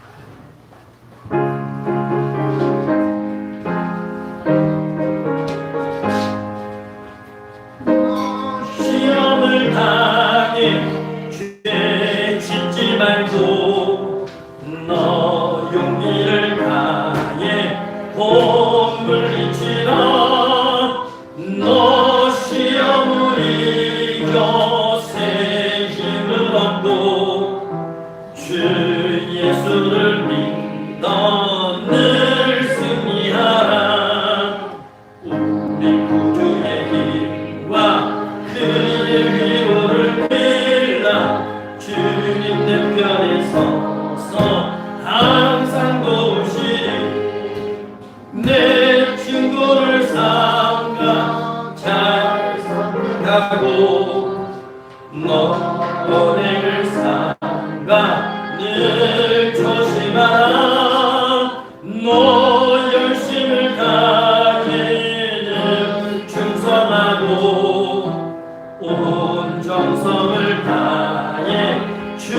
시험을 당해 죄 짓지 말고 너 용기를 다해 복 물리치라. 너 시험을 이겨 새 힘을 얻고 주 예수를 믿어 늘 승리하라. 우리 구주의 힘과 그의 위로를 빌라. 주님 내 편에 서서 항상 도우시리. 내 친구를 삼가 잘 생각하고 너 은행을 삼가 늘 조심하라. 너 열심을 다해 늘 충성하고 온 정성을 다해 주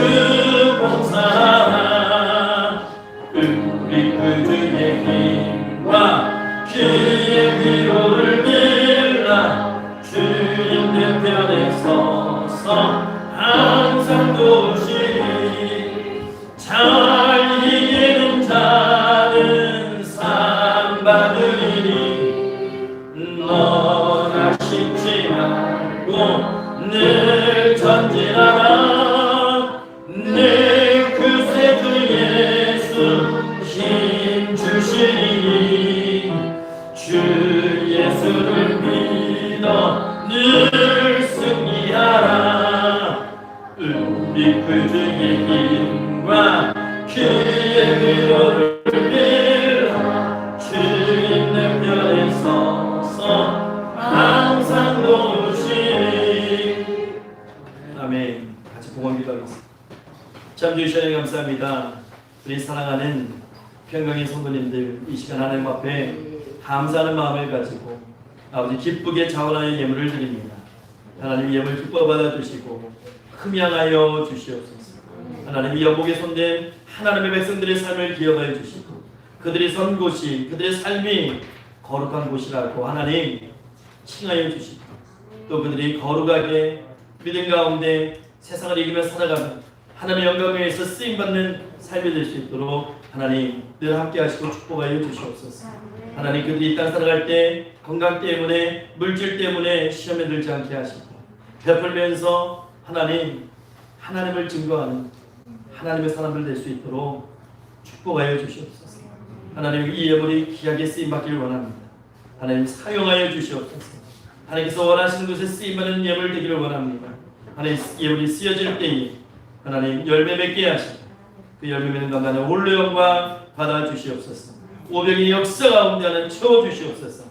봉사하라. 우리 구주의 힘과 그의 위로를 빌라. 주님 내 편에 서서 항상 도우시리. 잘 이기는 자는 상 받으리니 너나 쉽지 말고 늘 전진하라. 내 구세주 예수 힘 주시니 믿고 주의 힘과 그의 위로를 빌어 주님 내 편에 서서 항상 도우시니. 아멘. 같이 봉헌 기도하겠습니다. 참 주시하니 감사합니다. 우리 사랑하는 평강의 성도님들, 이 시간 하나님 앞에 감사하는 마음을 가지고 아버지 기쁘게 자원하여 예물을 드립니다. 하나님 예물 기뻐 받아주시고 흠양하여 주시옵소서. 하나님 여복에 손댄 하나님의 백성들의 삶을 기억하여 주시고 그들이 선 곳이, 그들의 삶이 거룩한 곳이라고 하나님 칭하여 주시고 또 그들이 거룩하게 믿음 가운데 세상을 이기며 살아가는 하나님의 영광을 위해서 쓰임받는 삶이 될 수 있도록 하나님 늘 함께 하시고 축복하여 주시옵소서. 하나님 그들이 이 땅 살아갈 때 건강 때문에 물질 때문에 시험에 들지 않게 하시고 베풀면서 하나님 하나님을 증거하는 하나님의 사람들 될 수 있도록 축복하여 주시옵소서. 하나님 이 예물이 귀하게 쓰임받기를 원합니다. 하나님 사용하여 주시옵소서. 하나님께서 원하시는 곳에 쓰임받는 예물 되기를 원합니다. 하나님 예물이 쓰여질 때에 하나님 열매 맺게 하시고 그 열매 맺는 가운데 홀로 영광 받아 주시옵소서. 오병의 역사 가운데 하나님 채워 주시옵소서.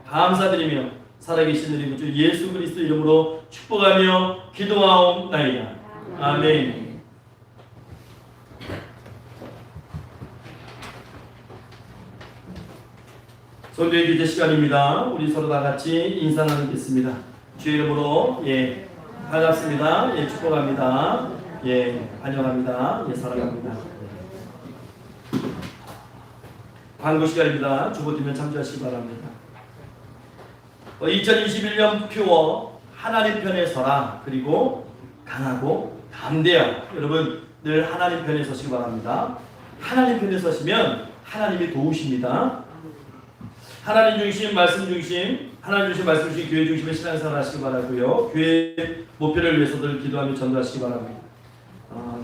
감사드리며 살아계신 우리 구주 예수 그리스도 이름으로 축복하며 기도하옵나이다. 아멘. 성도의 기도 시간입니다. 우리 서로 다 같이 인사 나누겠습니다. 주의 이름으로 반갑습니다. 축복합니다. 환영합니다. 사랑합니다. 광고 시간입니다. 주보팀에 참조하시기 바랍니다. 2021년 표어 하나님 편에 서라. 그리고 강하고 담대하라. 여러분 늘 하나님 편에 서시기 바랍니다. 하나님 편에 서시면 하나님이 도우십니다. 하나님 중심, 말씀 중심, 하나님 중심, 말씀 중심, 교회 중심의 신앙생활 하시기 바라고요. 교회 목표를 위해서들 기도하며 전도하시기 바랍니다.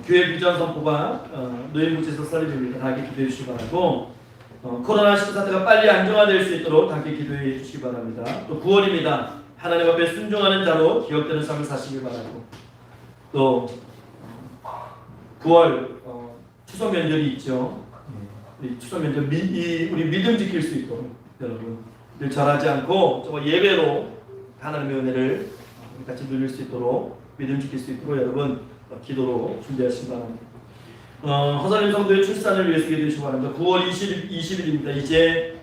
교회 비전 선포가 노인부채에서 설립입니다. 다 함께 기도해 주시기 바라고 코로나19 사태가 빨리 안정화될 수 있도록 함께 기도해 주시기 바랍니다. 또 9월입니다. 하나님 앞에 순종하는 자로 기억되는 삶을 사시기 바라고 또 9월 추석 면접이 있죠. 우리 추석 면접 우리 믿음 지킬 수 있도록 여러분 늘 절하지 않고 저 예배로 하나님의 은혜를 같이 누릴 수 있도록 믿음 지킬 수 있도록 여러분 기도로 준비하시기 바랍니다. 허사님 성도의 출산을 위해서 기도해 주시기 바랍니다. 9월 20일입니다. 이제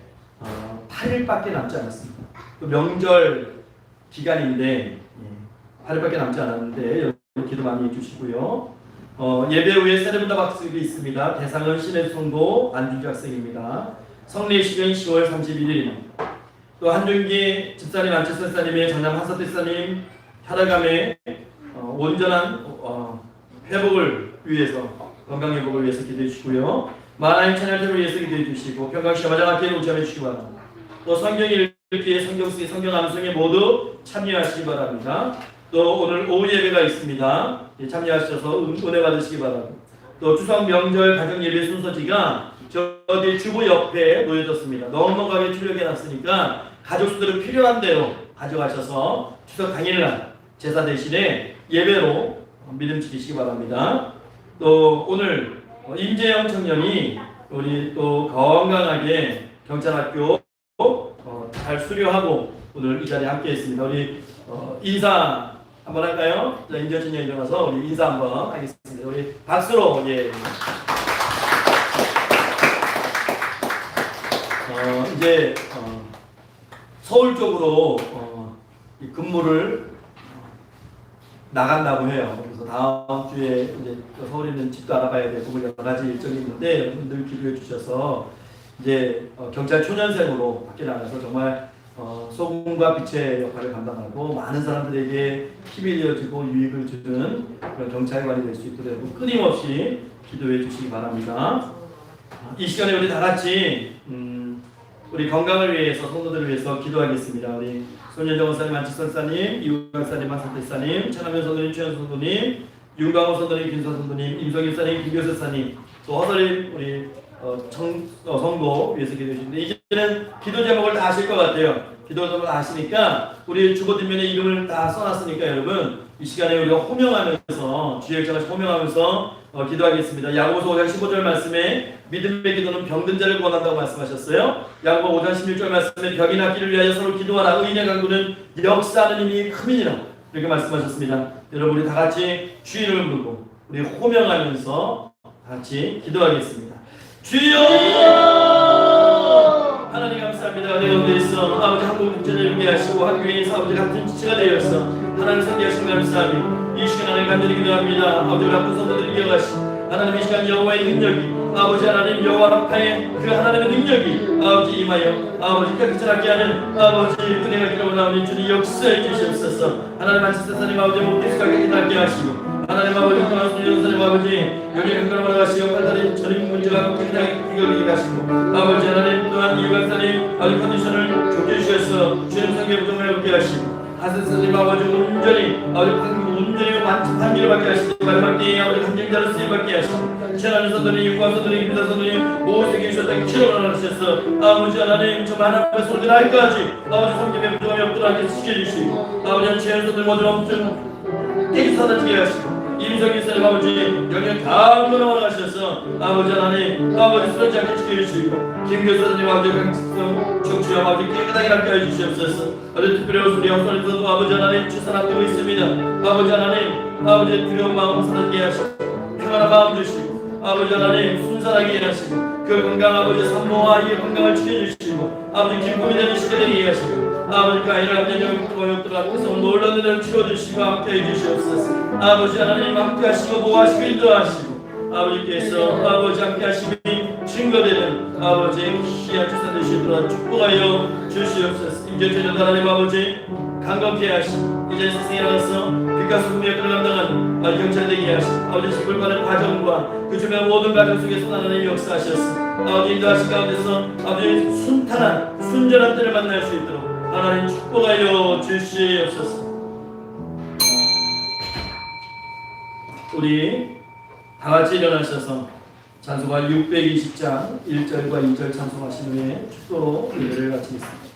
8일밖에 남지 않았습니다. 또 명절 기간인데 8일밖에 남지 않았는데 여러분 기도 많이 해주시고요. 예배 후에 세레모니 박수가 있습니다. 대상은 신의 성도 안준주 학생입니다. 성례식은 10월 31일입니다. 또 한준기 집사님, 안철수 집사님의 장남 한사태 집사님 혈압암의 온전한 회복을 위해서 건강 회복을 위해서 기도해 주시고요. 만화임 찬양팀을 위해서 기도해 주시고 평강시 마장학교에 동참해 주시기 바랍니다. 또 성경 읽기에 성경 쓰기, 성경 암송에 모두 참여하시기 바랍니다. 또 오늘 오후 예배가 있습니다. 참여하셔서 은혜 받으시기 바랍니다. 또 추석 명절 가정 예배 순서지가 저기 주부 옆에 놓여졌습니다. 넉넉하게 출력해 놨으니까 가족 수들은 필요한 대로 가져가셔서 추석 당일날 제사 대신에 예배로 믿음 지키시기 바랍니다. 또 오늘 임재영 청년이 우리 또 건강하게 경찰학교 잘 수료하고 오늘 이 자리에 함께했습니다. 우리 인사 한번 할까요? 자, 임재영 청년이 일어나서 우리 인사 한번 하겠습니다. 우리 박수로 이제 서울 쪽으로 근무를 나간다고 해요. 그래서 다음 주에 이제 서울에 있는 집도 알아봐야 되고 여러 가지 일정이 있는데 여러분들 기도해 주셔서 이제 경찰 초년생으로 밖에 나가서 정말 소금과 빛의 역할을 감당하고 많은 사람들에게 힘이 되어지고 유익을 주는 그런 경찰관이 될 수 있도록 끊임없이 기도해 주시기 바랍니다. 이 시간에 우리 다 같이 우리 건강을 위해서 성도들을 위해서 기도하겠습니다. 우리 손현정 원사님, 안치선 선사님, 이우강 선사님, 한선태 선사님, 천하면 선도님, 최현 선도님, 윤광호 선도님, 김선 선도님, 임성일 선사님, 김교수 선사님, 또 허설님 우리 성도 위해서 기도해 주시는데 이제는 기도 제목을 다 아실 것 같아요. 기도를 아시니까 우리 주보 뒷면에 이름을 다 써놨으니까 여러분 이 시간에 우리가 호명하면서 주의 역사를 호명하면서 기도하겠습니다. 야고보서 5장 15절 말씀에 믿음의 기도는 병든 자를 구원한다고 말씀하셨어요. 야고보 5장 16절 말씀에 병이 낫기를 위하여 서로 기도하라. 의인의 간구는 역사하는 힘이 큼이니라. 이렇게 말씀하셨습니다. 여러분 우리 다 같이 주의 이름을 부르고 우리 호명하면서 같이 기도하겠습니다. 주여! 하나님 감사합니다. 내 가운데 있어 아버지 한국 국제를 위하시고 학교에서 아버지 같은 지체가 되어서 하나님 상대하신 감사하며 이 시간 하나님 간절히 기도합니다. 아버지 우리 아픈 성도들을 이어가시고 하나님 이 시간 여호와의 능력이 아버지 하나님 여호와 라파의 그 하나님의 능력이 아버지 임하여 아버지 깨끗하게 하는 아버지 은혜가 기록을 나오는 주님 역사해 주시옵소서. 하나님 만치스타님 아버지 목소리가 깨끗하게 하시고 하나님 아버지 또한 예루살렘 아버지 여기 강건함을 가시고 팔다리 전임 문제가 깨끗하게 해결되게 하시고 아버지 하나님 또한 이 박사님 아버지 컨디션을 좋게 주셔서 주님 성경 부정을 해보게 하시고 하세스님 아버지 온전히 아버지 온전히 판기를 받게 하시고 마지막 때에 아버지 감정자를 쓰임받게 하시고 지나는 선들이 육관선들이 임사선들이 모세에게 주셨다는 치료를 하셔서 아버지 하나님 저 하나님의 소리 날까지 아버지 성경의 부정함이 없도록 하게 지켜주시고 아버지 지혜선들 모두 엄청 깨끗하게 하시고 임성기 사님 아버지 영역 다음으로 나가셔서 아버지 하나님 아버지 쓰러지 않게 지켜주시고 김교사님 아버지 강직성 청취자 아버지 깨끗하게 함께 해주시옵소서. 아버지 특별히 우리 영선에서도 아버지 하나님 추산 앞두고 있습니다. 아버지 하나님 아버지 두려운 마음 사라지게 하시고 평안한 마음 주시고 아버지 하나님 순산하게 하시고 그 건강 아버지 산모와 아이의 건강을 지켜주시고 아버지 기쁨이 되는 시대 되게 하시고 아버지 가인을 아버지 영역들 앞에서 놀라운 은혜를 치워주시고 함께 해주시옵소서. 아버지 하나님 함께 하시고 보호하시고 인도하시고 아버지께서 아버지 함께 하시니 증거되는 아버지 귀한 주사 되시도록 축복하여 주시옵소서. 임재철 하나님 아버지 강건케 하시고 이제 세상에 나가서 빛과 소금의 역할을 감당하는 경찰 되게 하시고 아버지 지불받는 과정과 그 주변 모든 과정 속에서 하나님 역사하셨어. 아버지 인도하신 가운데서 아버지 순탄한 순전한 때를 만날 수 있도록 하나님 축복하여 주시옵소서. 우리 다같이 일어나셔서 찬송가 620장 1절과 2절 찬송하신 후에 축도로 예배를 마치겠습니다.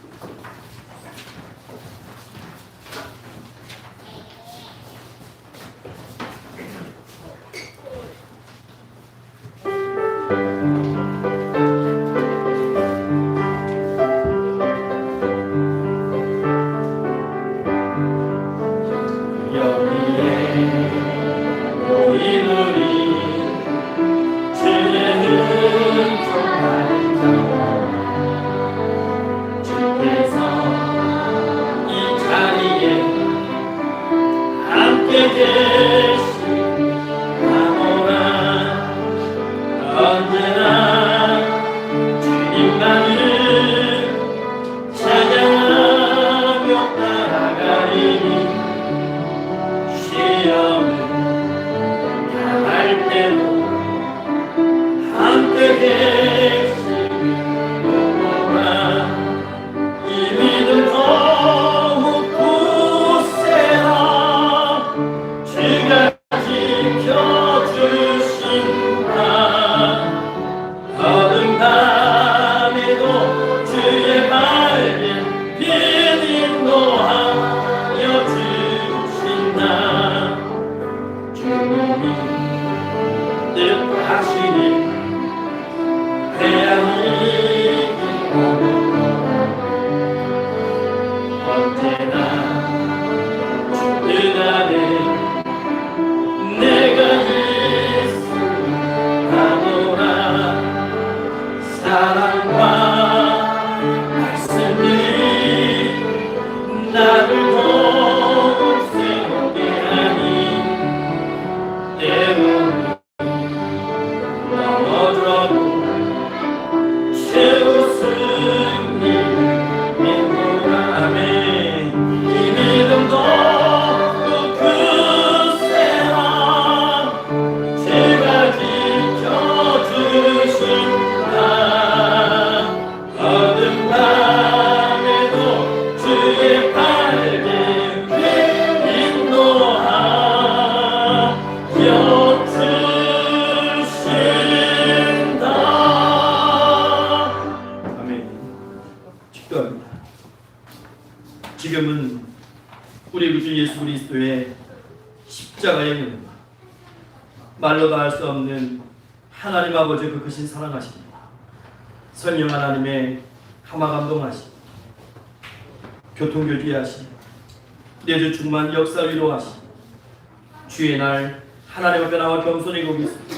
하나님의 십자가의 은혜와 말로 다 할 수 없는 하나님 아버지의 그 크신 사랑하십니다. 성령 하나님의 감화감동하시고 교통교제하시고 내주 충만 역사 위로하시고 주의 날 하나님 앞에 나와 겸손히 고기습니다.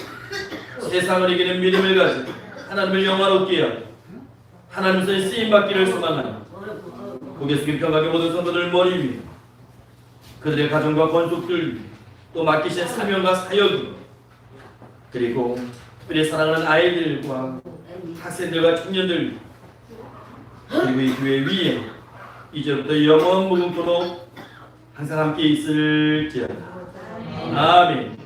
세상을 이기는 믿음을 가지고 하나님을 영화롭게 하고 하나님의 쓰임받기를 소망하며 고개 숙인 평하게 모든 성도들 머리 위에 그들의 가정과 권속들 위에 또 맡기신 사명과 사역이 그리고 우리 사랑하는 아이들과 학생들과 청년들 그리고 이 교회 위에 이제부터 영원 무궁토록 항상 함께 있을지어다. 아멘.